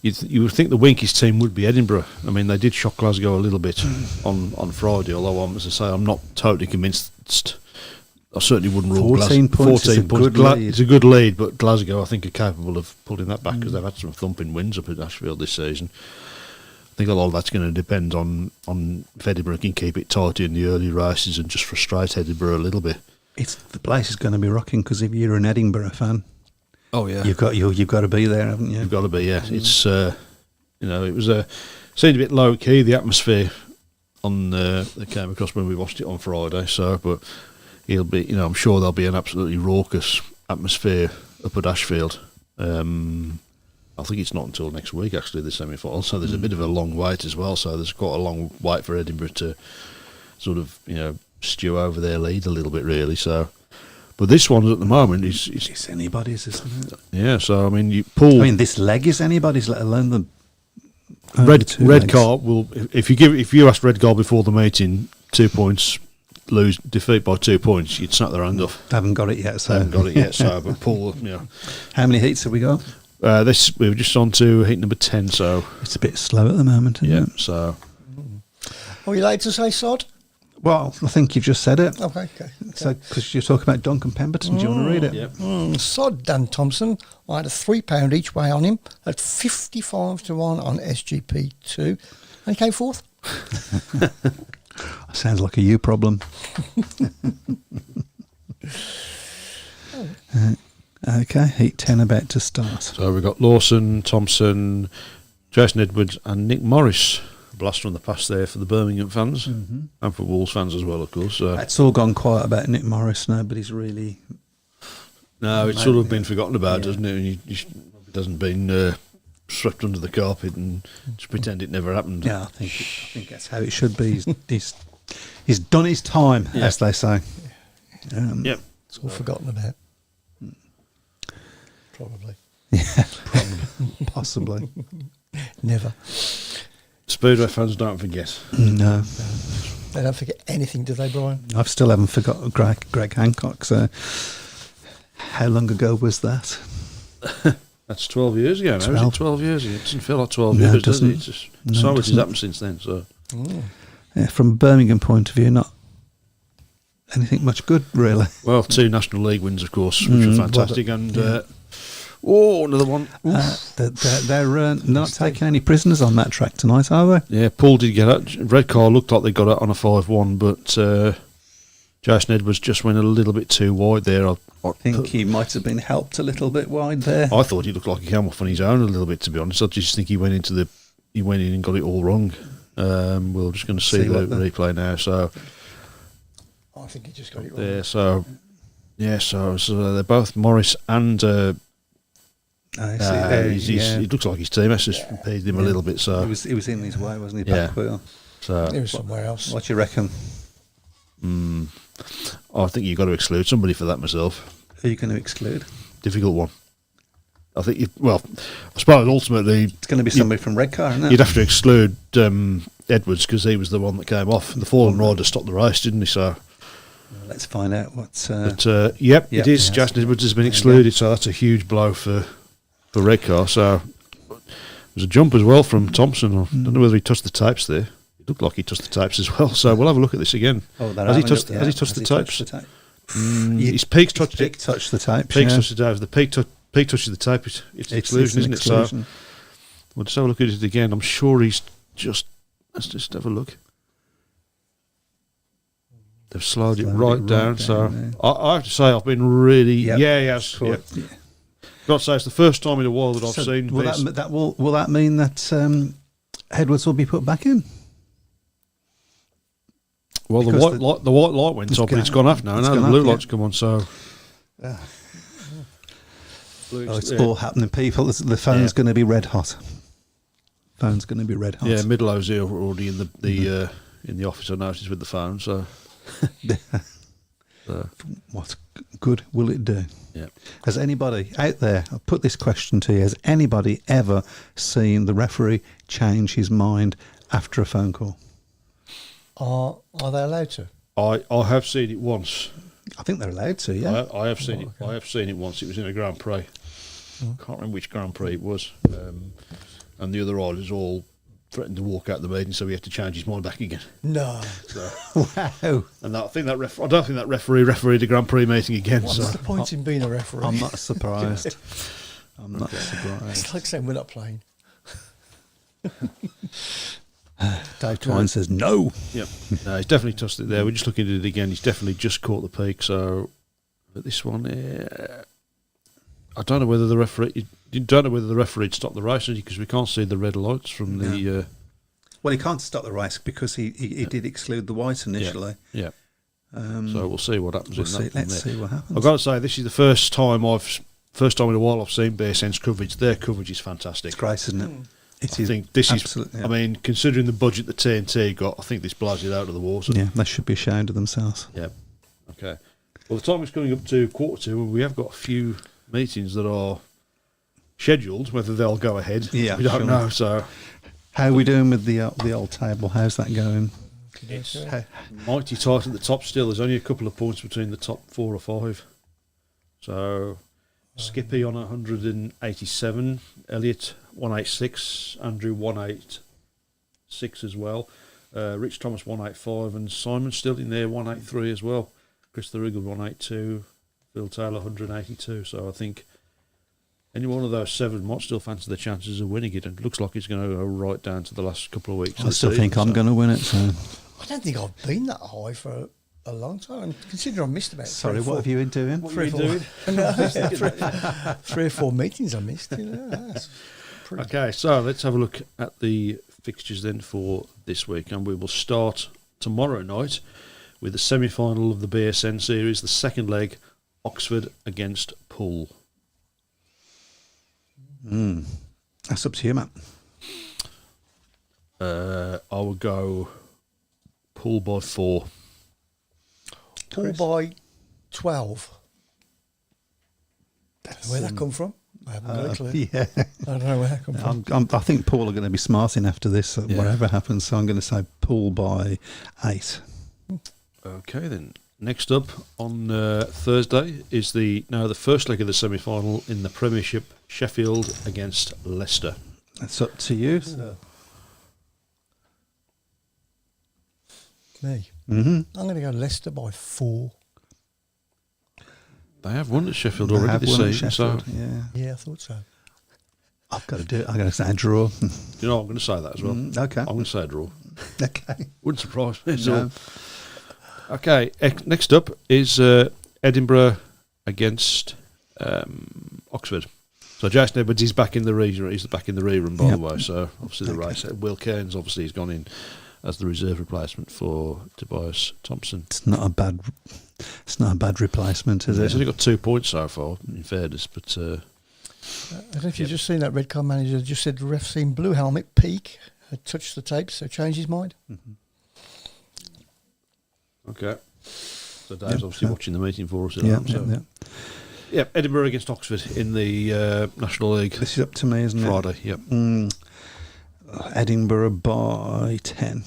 D: you would think the Winkies team would be Edinburgh. I mean, they did shock Glasgow a little bit on Friday, although as I say, I'm not totally convinced. I certainly wouldn't rule
E: 14 points is a good lead.
D: It's a good lead, but Glasgow, I think, are capable of pulling that back because they've had some thumping wins up at Ashfield this season. I think a lot of that's going to depend on if Edinburgh can keep it tight in the early races and just frustrate Edinburgh a little bit.
E: the place is going to be rocking, because if you're an Edinburgh fan,
D: Oh yeah,
E: you've got to be there, haven't you?
D: You've got to be, yeah. It's it was seemed a bit low key, the atmosphere on that came across when we watched it on Friday. So, but he'll be, I'm sure there'll be an absolutely raucous atmosphere up at Ashfield. I think it's not until next week actually, the semi-final. So there's a bit of a long wait as well. So there's quite a long wait for Edinburgh to sort of stew over their lead a little bit, really. So. But this one at the moment is
E: It's anybody's, isn't it?
D: yeah. So I mean, you pull.
E: I mean, this leg is anybody's, let alone the two
D: Red
E: legs.
D: Car will if you asked Red Car before the meeting 2 points, defeat by 2 points, you'd snap their hand off.
E: They haven't got it yet.
D: They
E: So
D: haven't got it yet. So, but Paul,
E: how many heats have we got?
D: we were just on to heat number 10. So
E: It's a bit slow at the moment, isn't
D: yeah.
E: it?
D: So
C: are we allowed to say sod?
E: Well, I think you've just said it.
C: Okay.
E: So, because you're talking about Duncan Pemberton, do you want to read it?
D: yeah.
C: Sod Dan Thompson. I had a £3 each way on him at 55 to 1 on SGP2, and he came fourth.
E: Sounds like a you problem. Okay, heat 10 about to start.
D: So we've got Lawson, Thompson, Jason Edwards, and Nick Morris. Blast from the past there for the Birmingham fans and for Wolves fans as well, of course.
E: It's all gone quiet about Nick Morris. Nobody's really.
D: No, it's sort of been forgotten about, doesn't it? And it hasn't been swept under the carpet and just pretend it never happened.
E: Yeah, I think that's how it should be. He's done his time, as they say.
D: Yep.
C: It's all forgotten about. Probably.
E: Yeah, probably, possibly.
C: Never.
D: Speedway fans don't forget.
E: No,
C: They don't forget anything, do they, Brian?
E: I still haven't forgotten Greg Hancock. So, how long ago was that?
D: That's 12 years ago now,
E: 12.
D: is it? 12 years ago. It doesn't feel like 12
E: No, it
D: years, does it?
E: doesn't.
D: It's just,
E: No,
D: so
E: it
D: much has
E: doesn't.
D: happened since then. So
E: Yeah, from a Birmingham point of view, not anything much good, really.
D: well, 2 National League wins, of course, which were fantastic. And another one.
E: They're not taking any prisoners on that track tonight, are they?
D: Yeah, Paul did get out. Red Car looked like they got out on a 5-1, but Jason Edwards just went a little bit too wide there.
E: I think he might have been helped a little bit wide there.
D: I thought he looked like he came off on his own a little bit, to be honest. I just think he went in and got it all wrong. We're just going to see the replay now. So
C: I think he just got it wrong.
D: there, so they're both Morris and
E: I see there,
D: it looks like his team has just impeded him a little bit. So
E: He was in his way, wasn't he?
D: Yeah.
E: Back wheel.
D: so
C: He was somewhere else.
E: What do you reckon?
D: I think you've got to exclude somebody for that myself.
E: Who are you going to exclude?
D: Difficult one. I think, I suppose ultimately
E: It's going to be somebody from Redcar, isn't it?
D: you'd have to exclude Edwards because he was the one that came off. The fallen rider stopped the race, didn't he? So,
E: Let's find out what's.
D: it is.
E: yes.
D: Jason Edwards has been
E: There you
D: excluded, so that's a huge blow for Redcar. So, there's a jump as well from Thompson. I don't know whether he touched the tapes there. It looked like he touched the tapes as well. So, we'll have a look at this again.
E: Oh,
D: Has he touched the tapes? His peaks touched
E: Peak
D: it.
E: touched the tapes.
D: Peaks
E: yeah.
D: touched the tapes. The peak touches the tape. It's exclusion,
E: an
D: isn't it? So,
E: exclusion.
D: we'll just have a look at it again. I'm sure he's just. Let's just have a look. They've slowed it right down. So
E: there.
D: I have to say I've been really.
E: Yep.
D: Yeah, yes.
E: Cool.
D: Yeah. Got to say it's the first time in a while that I've
E: So
D: seen.
E: will that mean that Edwards will be put back in?
D: Well, the
E: because
D: white light went up, but it's gone off now.
E: it's
D: Now the
E: gone
D: blue
E: off,
D: light's come on. So
E: Oh, it's all happening, people. The phone's going to be red hot. Phone's going to be red hot.
D: yeah, Midlow's here already in the office. I noticed with the phone. So
E: What good will it do?
D: yeah.
E: Has anybody out there, I'll put this question to you, has anybody ever seen the referee change his mind after a phone call?
C: Are they allowed to?
D: I have seen it once.
E: I think they're allowed to, yeah.
D: I have seen it.
C: okay.
D: I have seen it once. It was in a Grand Prix. Can't remember which Grand Prix it was. And the other riders all threatened to walk out the meeting, so he had to change his mind back again.
C: No.
D: So,
E: Wow.
D: and I think that I don't think that referee refereed a Grand Prix meeting again.
C: What's
D: So
C: the point in being a referee?
E: I'm not surprised. I'm not surprised.
C: It's like saying we're not playing.
E: Dave Twine says no.
D: yeah, no, he's definitely touched it there. We're just looking at it again. He's definitely just caught the peak. So, but this one, I don't know whether the referee. You don't know whether the referee stopped the race because we can't see the red lights from the.
E: Well, he can't stop the race because he did exclude the white initially.
D: Yeah. So we'll see what happens.
E: We'll
D: in
E: see.
D: that one
E: Let's
D: there.
E: see what happens.
D: I've got to say, this is the first time in a while I've seen BSN's coverage. Their coverage is fantastic.
E: It's great, isn't it? It
D: I
E: is
D: think this
E: absolutely,
D: is.
E: yeah.
D: I mean, considering the budget that TNT got, I think this blows it out of the water.
E: Yeah, they should be ashamed of themselves.
D: Yeah. Okay. Well, the time is coming up to 1:45, and we have got a few meetings that are scheduled. Whether they'll go ahead,
E: Yeah,
D: we don't
E: sure.
D: know. So
E: How are we doing with the old table? How's that going?
D: it's
E: How-
D: mighty tight at the top still. There's only a couple of points between the top 4 or 5. So Skippy on 187, Elliot 186, Andrew 186 as well, Rich Thomas 185, and Simon still in there 183 as well. Chris the Riggle 182, Phil Taylor 182. So I think any one of those 7 might still fancy the chances of winning it, and it looks like it's going to go right down to the last couple of weeks. of
E: I
D: the
E: still
D: season,
E: think I'm
D: so-
E: going to win it. So
C: I don't think I've been that high for a long time. And considering I missed about
E: sorry,
C: three or
E: what have you been doing?
D: What
C: Three
D: were
C: or
D: you
C: four.
D: doing?
C: No, yeah, three or 4 meetings I missed. You know, that's pretty
D: Okay, so let's have a look at the fixtures then for this week, and we will start tomorrow night with the semi-final of the BSN series, the second leg, Oxford against Poole.
E: That's up to you, Matt.
D: I will go Poole by 4.
C: all by 12. Where'd that come from? I haven't got a clue.
E: Yeah,
C: I don't know where that come from.
E: I think Paul are going to be smarting after this,
D: Yeah.
E: whatever happens. So I'm going to say Paul by 8.
D: Okay, then. Next up on Thursday is the first leg of the semi-final in the Premiership, Sheffield against Leicester.
E: That's up to you. So.
C: Me.
E: Mm-hmm.
C: I'm going to go Leicester by 4.
D: They have won at Sheffield
E: They
D: already
E: have
D: this
E: won at
D: season,
E: Sheffield,
D: so
E: yeah.
C: Yeah, I thought so.
E: I've got to do it. I'm going to say a draw.
D: you know I'm going to say that as well.
E: Okay.
D: I'm going to say a draw.
E: Okay.
D: Wouldn't surprise me at
E: No.
D: all. Okay, next up is Edinburgh against Oxford. So Jason Edwards is back in the rerun. He's back in the rerun, by
E: Yep.
D: the way. So obviously the race. Will Cairns obviously has gone in as the reserve replacement for Tobias Thompson.
E: It's not a bad replacement, is
D: He's
E: it?
D: only got 2 points so far, in fairness. But
C: I don't know if you've just seen that red car manager just said the ref seen blue helmet peak, had touched the tapes, so changed his mind.
D: okay. So Dave's obviously watching the meeting for us at
E: Yeah,
D: home. So.
E: yeah.
D: Yeah, Edinburgh against Oxford in the National League.
E: This is up to me, isn't it?
D: Friday, yep.
E: Edinburgh by 10.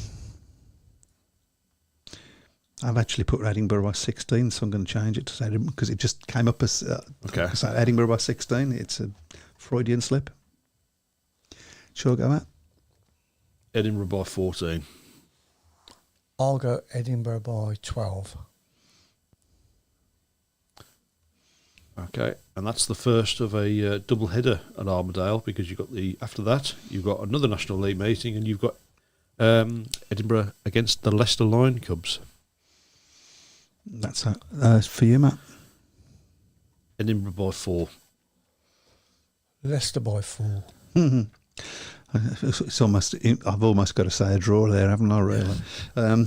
E: I've actually put Edinburgh by 16, so I'm going to change it to Edinburgh because it just came up as Edinburgh by 16. It's a Freudian slip. Sure, go Matt.
D: Edinburgh by 14.
C: I'll go Edinburgh by 12.
D: Okay, and that's the first of a double header at Armadale, because after that you've got another National League meeting, and you've got Edinburgh against the Leicester Lion Cubs.
E: That's for you, Matt.
D: Edinburgh by 4.
C: Leicester by 4.
E: It's almost. I've almost got to say a draw there, haven't I? Really.
D: Yeah.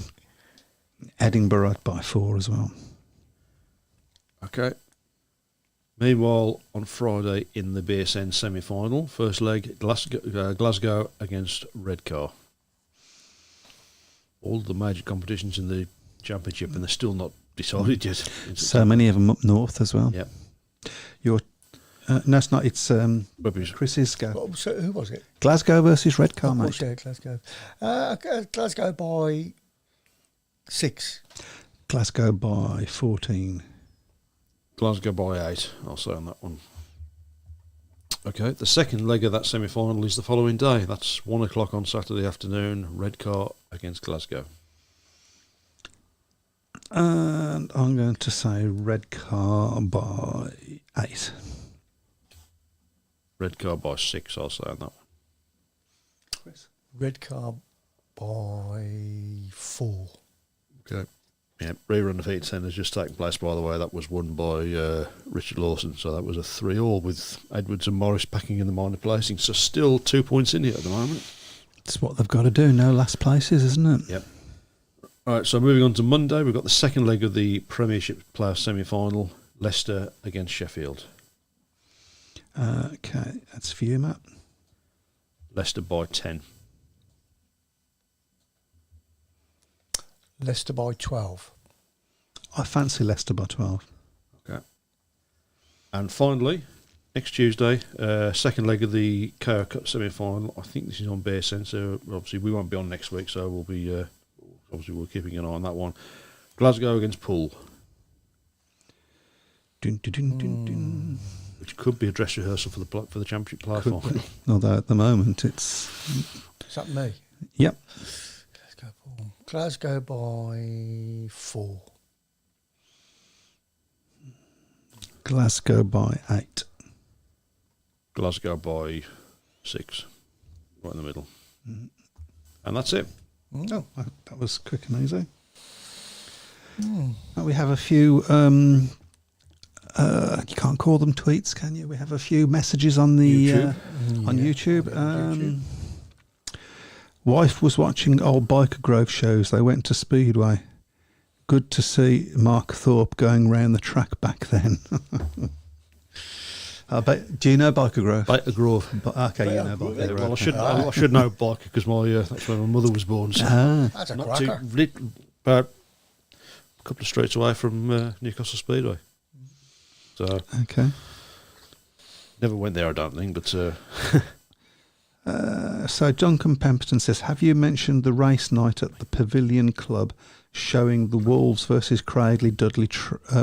E: Edinburgh by 4 as well.
D: Okay. Meanwhile, on Friday in the BSN semi-final, first leg, Glasgow against Redcar. All the major competitions in the championship, and they're still not decided yet.
E: So many of them up north as well.
D: Yep.
E: No, it's not. It's
D: Rubbish.
E: Chris's go.
C: So who was it?
E: Glasgow versus Redcar,
C: Of
E: mate.
C: course, yeah, Glasgow. Glasgow by 6.
E: Glasgow by 14.
D: Glasgow by 8, I'll say on that one. Okay, the second leg of that semi-final is the following day. That's 1 o'clock on Saturday afternoon, Redcar against Glasgow.
E: And I'm going to say Redcar by 8.
D: Redcar by 6, I'll say on that one.
C: Redcar by 4.
D: Okay. Yeah, rerun defeat 10 has just taken place, by the way. That was won by Richard Lawson, so that was a 3-all with Edwards and Morris packing in the minor placing. So still 2 points in here at the moment.
E: It's what they've got to do. No last places, isn't it?
D: Yep. All right, so moving on to Monday, we've got the second leg of the Premiership player semi-final, Leicester against Sheffield.
E: Okay, that's for you, Matt.
D: Leicester by 10.
C: Leicester by 12.
E: I fancy Leicester by 12.
D: Okay. And finally, next Tuesday, second leg of the KO Cup semi-final. I think this is on BSN, so obviously we won't be on next week, so we'll be obviously we're keeping an eye on that one. Glasgow against Poole.
E: Dun, dun, dun, dun, dun.
D: Which could be a dress rehearsal for the championship player
E: Could
D: final.
E: be. Although at the moment it's...
C: Is that me?
E: Yep.
C: Glasgow by 4.
E: Glasgow by 8.
D: Glasgow by 6. Right in the middle. And that's it.
E: Oh, that was quick and easy. We have a few... you can't call them tweets, can you? We have a few messages on the YouTube. Wife was watching old Biker Grove shows. They went to Speedway. Good to see Mark Thorpe going round the track back then. Do you know Biker Grove?
D: Biker Grove.
E: Okay, you know Biker Grove.
D: Well, I should know Biker because that's where my mother was born. So
C: That's a
D: not
C: cracker.
D: about a couple of streets away from Newcastle Speedway. So
E: Okay.
D: never went there, I don't think, but
E: So Duncan Pemberton says, have you mentioned the race night at the Pavilion Club showing the Wolves versus Cradley Dudley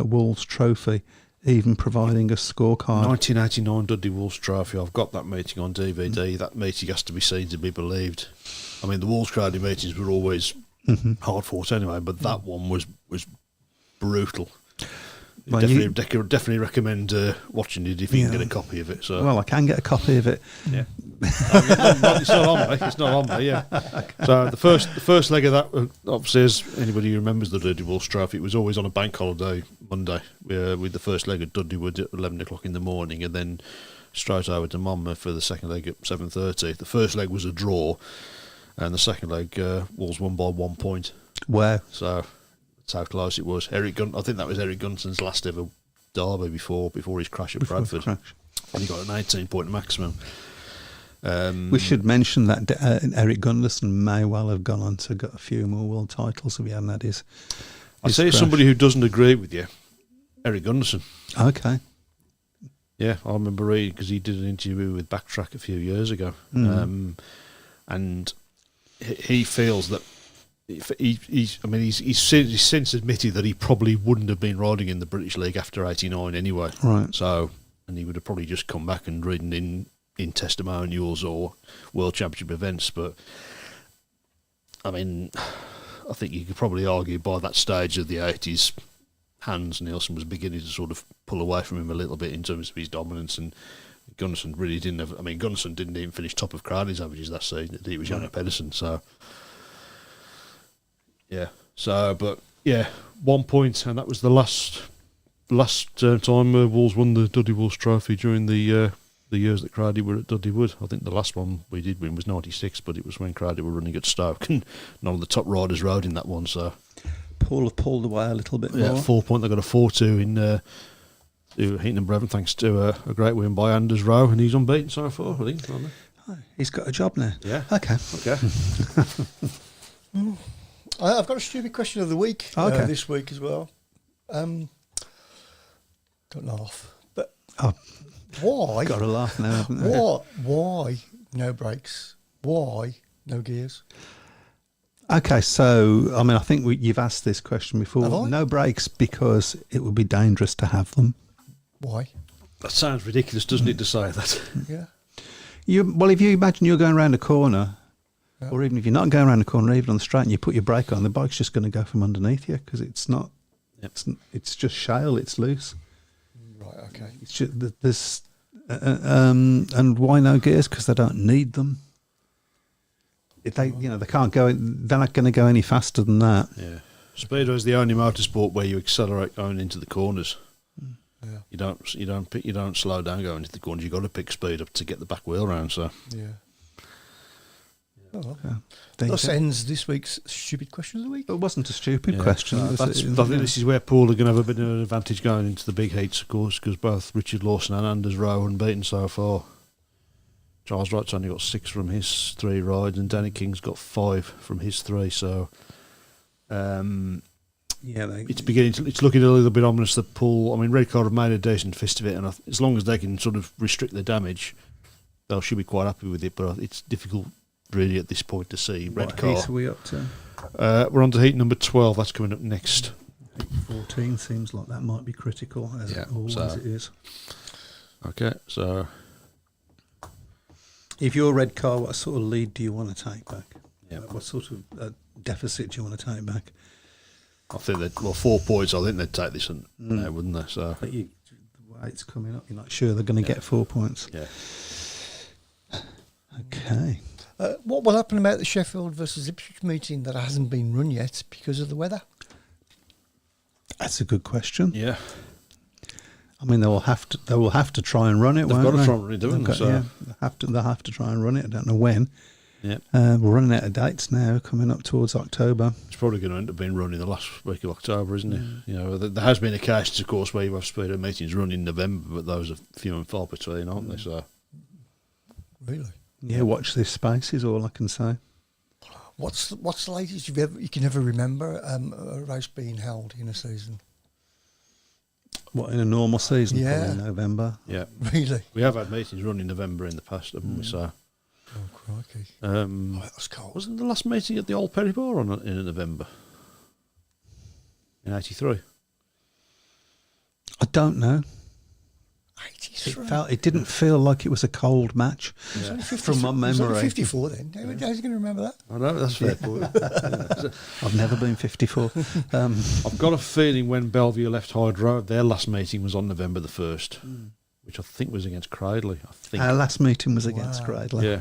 E: Wolves trophy, even providing a scorecard?
D: 1989 Dudley Wolves Trophy. I've got that meeting on DVD. That meeting has to be seen to be believed. I mean, the Wolves Cradley meetings were always hard fought anyway, but that one was brutal.
E: Well,
D: Definitely recommend watching it if you can get a copy of it. So.
E: Well, I can get a copy of it.
D: Yeah, it's not on me. It's not on me. Yeah. So the first leg of that, obviously, as anybody who remembers the Dudley Wolves Trophy, it was always on a bank holiday Monday, with the first leg at Dudleywood at 11 o'clock in the morning, and then straight over to Monmouth for the second leg at 7:30. The first leg was a draw, and the second leg Wolves won by 1 point.
E: Wow!
D: So. That's how close it was. I think that was Eric Gunson's last ever derby before his crash at Bradford. And he got an 18-point maximum.
E: We should mention that Eric Gunderson may well have gone on to get a few more world titles if he hadn't had his
D: I say
E: crash.
D: Somebody who doesn't agree with you, Eric Gunderson.
E: Okay.
D: Yeah, I remember reading because he did an interview with Backtrack a few years ago, and he feels that he's since admitted that he probably wouldn't have been riding in the British League after '89 anyway.
E: Right.
D: So, and he would have probably just come back and ridden in testimonials or World Championship events. But I mean, I think you could probably argue by that stage of the '80s, Hans Nielsen was beginning to sort of pull away from him a little bit in terms of his dominance, and Gunnarsson really didn't have. I mean, Gunnarsson didn't even finish top of Cradley's averages that season. He was Janne Pedersen, so yeah. So, but yeah, 1 point, and that was the last time Wolves won the Dudley Wolves Trophy during the years that Cradley were at Dudley Wood. I think the last one we did win was '96, but it was when Cradley were running at Stoke, and none of the top riders rode in that one. So
E: Paul have pulled away a little bit more.
D: 4 point. They got a 4-2 in Heaton and Brevin, thanks to a great win by Anders Rowe, and he's unbeaten so far, I think. Aren't
E: Oh, he's got a job now.
D: they? Yeah.
E: Okay.
D: Okay.
C: I've got a stupid question of the week
E: Okay.
C: this week as well. Don't laugh, but
E: Oh,
C: why?
E: got to laugh now, haven't they?
C: Why no brakes? Why no gears?
E: Okay, so I mean, I think you've asked this question before.
C: Have I?
E: No brakes because it would be dangerous to have them.
C: Why?
D: That sounds ridiculous, doesn't it, to say that?
C: Yeah.
E: Well, if you imagine you're going around a corner,
C: Yeah.
E: or even if you're not going around a corner, even on the straight, and you put your brake on, the bike's just going to go from underneath you because it's not.
D: Yep.
E: It's just shale. It's loose.
C: Right. Okay.
E: It's just, there's and why no gears? Because they don't need them. If they can't go. They're not going to go any faster than that.
D: Yeah. Speedway is the only motorsport where you accelerate going into the corners.
C: Yeah.
D: You don't slow down going into the corners. You've got to pick speed up to get the back wheel round. So
C: Yeah. Oh, well.
E: Yeah. There you
C: Thus
E: go.
C: ends this week's stupid question of the week.
E: It wasn't a stupid
D: yeah.
E: question.
D: So
E: It was-
D: I think
E: yeah.
D: this is where Paul are going to have a bit of an advantage going into the big heats, of course, because both Richard Lawson and Anders Rowe unbeaten so far. Charles Wright's only got 6 from his 3 rides, and Danny King's got 5 from his 3. So
E: Yeah,
D: it's looking a little bit ominous that Paul. I mean, Redcar have made a decent fist of it, and as long as they can sort of restrict the damage, they should be quite happy with it. But it's difficult, really, at this point to see
E: What
D: Redcar.
E: heat are we up to?
D: We're on to heat number 12. That's coming up next.
E: 14 seems like that might be critical, as
D: Yeah,
E: it always
D: so-
E: it is.
D: Okay, so
E: If you're red car, what sort of lead do you want to take back?
D: Yeah.
E: What sort of deficit do you want to take back?
D: I think that 4 points. I think they'd take this one now, wouldn't they? So
E: But the way it's coming up, you're not sure they're going to get 4 points.
D: yeah.
E: Okay.
C: What will happen about the Sheffield versus Ipswich meeting that hasn't been run yet because of the weather?
E: That's a good question.
D: Yeah,
E: I mean, they will have to try and run it.
D: They've
E: won't
D: got to
E: they?
D: try and run it, haven't they?
E: Okay,
D: So-
E: yeah, they'll have to try and run it. I don't know when.
D: yeah.
E: We're running out of dates now, coming up towards October.
D: It's probably going to end up being run in the last week of October, isn't it? You know, there has been occasions, of course, where you have speedo meetings run in November, but those are few and far between, aren't they? So
C: Really?
E: Yeah, watch this space is all I can say.
C: What's the latest you can ever remember a race being held in a season?
E: What, in a normal season?
C: Yeah.
E: Probably in November.
D: yeah,
C: Really?
D: we have had meetings run in November in the past, haven't we? So
C: Oh crikey!
D: um,
C: Oh, that was cold.
D: wasn't the last meeting at the Old Perry Bar in November in '83?
E: I don't know.
C: 83.
E: It didn't feel like it was a cold match
C: It's only 50
E: from my
C: It was only
E: memory.
C: 54 then. How's he going to remember that?
D: I know that's fair point. Yeah.
E: I've never been 54.
D: I've got a feeling when Bellevue left Hyde Road, their last meeting was on November the 1st, which I think was against Cradley. I think.
E: Our last meeting was against
C: Wow.
E: Cradley.
D: Yeah.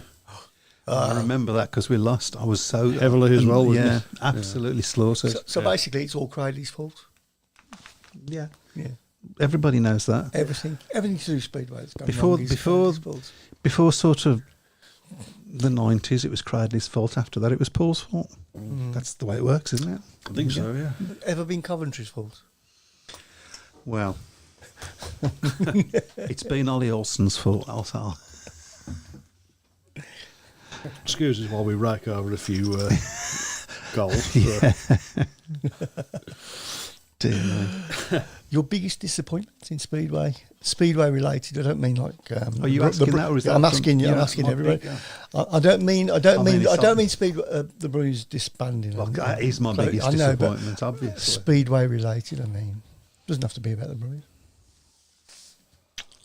E: I remember that because we lost. I was so
D: Heavily as well, wasn't
E: yeah,
D: it?
E: absolutely slaughtered.
C: So basically, it's all Cradley's fault.
E: Yeah,
C: Yeah.
E: everybody knows that.
C: Everything to do with Speedway that's gone
E: Before-
C: wrong is
E: before-
C: Cradley's fault.
E: Before sort of the 90s, it was Cradley's fault. After that, it was Paul's fault. That's the way it works, isn't it?
D: I think so, yeah.
C: Ever been Coventry's fault?
E: Well, it's been Ollie Olsen's fault. Also,
D: Excuse us while we rake over a few goals.
E: dear me.
C: Your biggest disappointment in Speedway? Speedway related. I don't mean like.
E: Are you asking that, or is that
C: I'm
E: from-
C: asking you. I'm
E: yeah,
C: asking
E: might
C: everybody.
E: be, yeah.
C: I don't mean. I don't mean.
E: it's
C: I don't
E: something-
C: mean Speedway. The Brews disbanding.
E: Well, that is my
C: So,
E: biggest
C: I know, but
E: disappointment, obviously.
C: Speedway related. I mean, doesn't have to be about the Brews.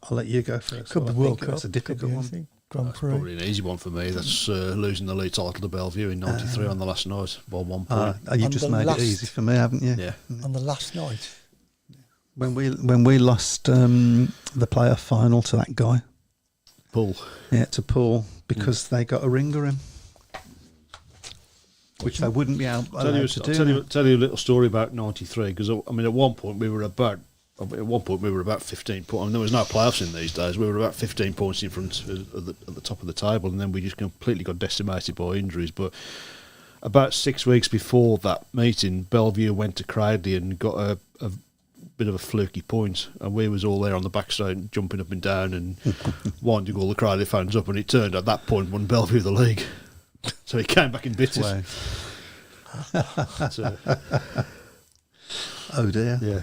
E: I'll let you go first.
C: Could be
E: I
C: World
E: think
C: Cup.
E: That's a
C: could be
E: difficult one.
C: anything. Grand
D: That's
C: Prix.
D: probably an easy one for me. That's losing the league title to Bellevue in '93 on the last night by 1 point.
E: You
C: On
E: just
C: the
E: made
C: last-
E: it easy for me, haven't you?
D: Yeah.
C: On the last night.
E: When we lost the playoff final to that guy,
D: Paul.
E: yeah, to Paul, because they got a ringer in, which they wouldn't be allowed to do.
D: Tell you a little story about '93 because I mean at one point we were about 15 points. I mean, there was no playoffs in these days. We were about 15 points in front at the top of the table, and then we just completely got decimated by injuries. But about 6 weeks before that meeting, Bellevue went to Cradley and got a bit of a fluky point, and we was all there on the backside jumping up and down and winding all the Cradley fans up, and it turned at that point won Bellevue the league. So he came back and bit us.
E: Wow.
D: So,
E: Oh dear.
D: yeah.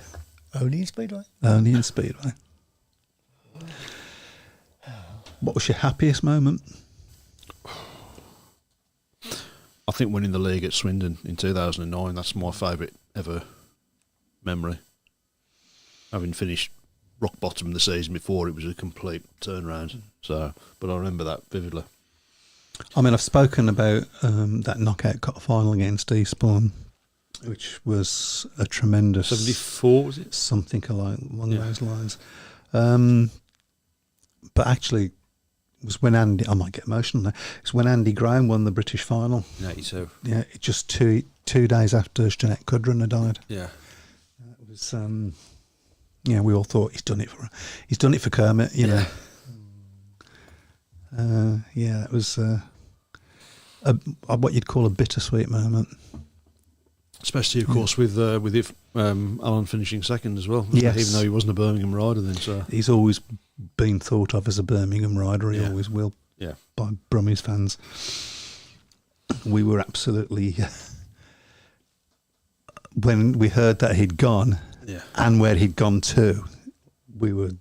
C: Only in Speedway.
E: Only in Speedway. What was your happiest moment?
D: I think winning the league at Swindon in 2009, that's my favourite ever memory. Having finished rock bottom the season before, it was a complete turnaround. So, but I remember that vividly.
E: I mean, I've spoken about that knockout cup final against Eastbourne, which was a tremendous
D: 74 was it?
E: something along
D: Yeah.
E: those lines. But actually, it was when Andy. I might get emotional now. It's when Andy Graham won the British final.
D: 82.
E: Yeah, it just two days after Jeanette Cudran had died.
D: Yeah.
E: It was. Yeah, we all thought he's done it for Kermit. You know. Yeah, it was what you'd call a bittersweet moment.
D: Especially, of course, with Alan finishing second as well. wasn't
E: Yes.
D: he? Even though he wasn't a Birmingham rider then. So
E: He's always been thought of as a Birmingham rider. He
D: Yeah.
E: always will
D: yeah,
E: by Brummies fans. We were absolutely when we heard that he'd gone
D: yeah,
E: and where he'd gone to, we were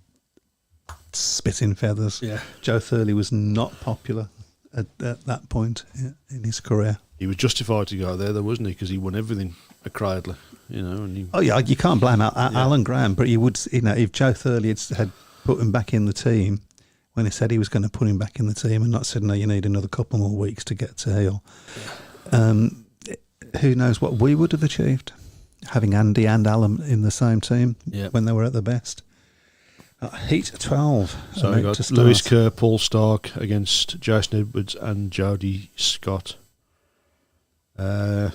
E: spitting feathers.
D: yeah.
E: Joe Thurley was not popular at that point in his career.
D: He was justified to go there, though, wasn't he? Because he won everything at Cradley, you know. And he,
E: Oh yeah, you can't blame Alan Graham, but you would, if Joe Thurley had put him back in the team when he said he was going to put him back in the team and not said, no, you need another couple more weeks to get to heel. Who knows what we would have achieved having Andy and Alan in the same team
D: Yeah.
E: when they were at their best. Heat 12.
D: so we
E: about
D: got
E: to start.
D: Lewis Kerr, Paul Stark against Jason Edwards and Jody Scott. I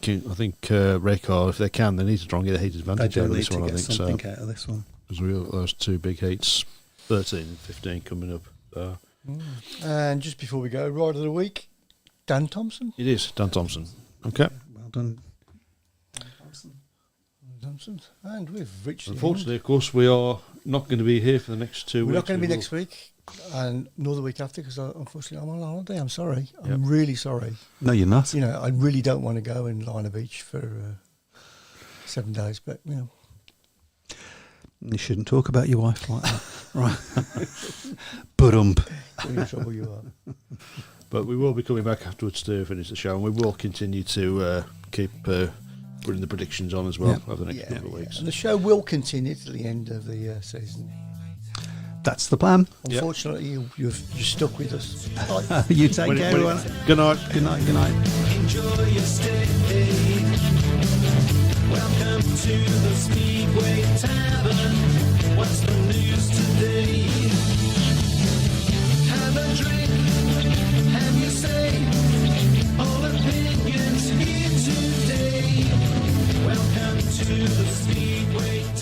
D: think Rekar, if they can, they need to try and get a heat
E: They
D: advantage
E: do
D: out of
E: need
D: this
E: to
D: one. I
E: get
D: think so.
E: something out of this one.
D: Because we got those two big heats, 13 and 15 coming up. So
C: And just before we go, Rider of the Week, Dan Thompson.
D: it is Dan Thompson. Okay.
E: Well done.
C: Thompson. And we've reached the end.
D: Unfortunately, of course, we are not going to be here for the next 2 weeks.
C: We're not going to be
D: We will-
C: next week and nor the week after because unfortunately I'm on holiday. I'm sorry.
D: Yep.
C: I'm really sorry.
E: No, you're not.
C: You know, I really don't want to go and lie on a beach for 7 days, but, you know.
E: You shouldn't talk about your wife like that. Right. But
C: In trouble you are.
D: But we will be coming back afterwards to finish the show, and we will continue to keep putting the predictions on as well
E: Yeah.
D: over the next couple of weeks.
C: And the show will continue to the end of the season.
E: That's the plan.
D: Yep.
C: Unfortunately, you're stuck with us. Bye.
E: You take care, everyone.
D: Good night.
E: Good night. Good night.
A: Enjoy your stay. Welcome to the Speedway Tavern. What's the news today? Have a drink, have your say. All opinions here today. Welcome to the Speedway Tavern.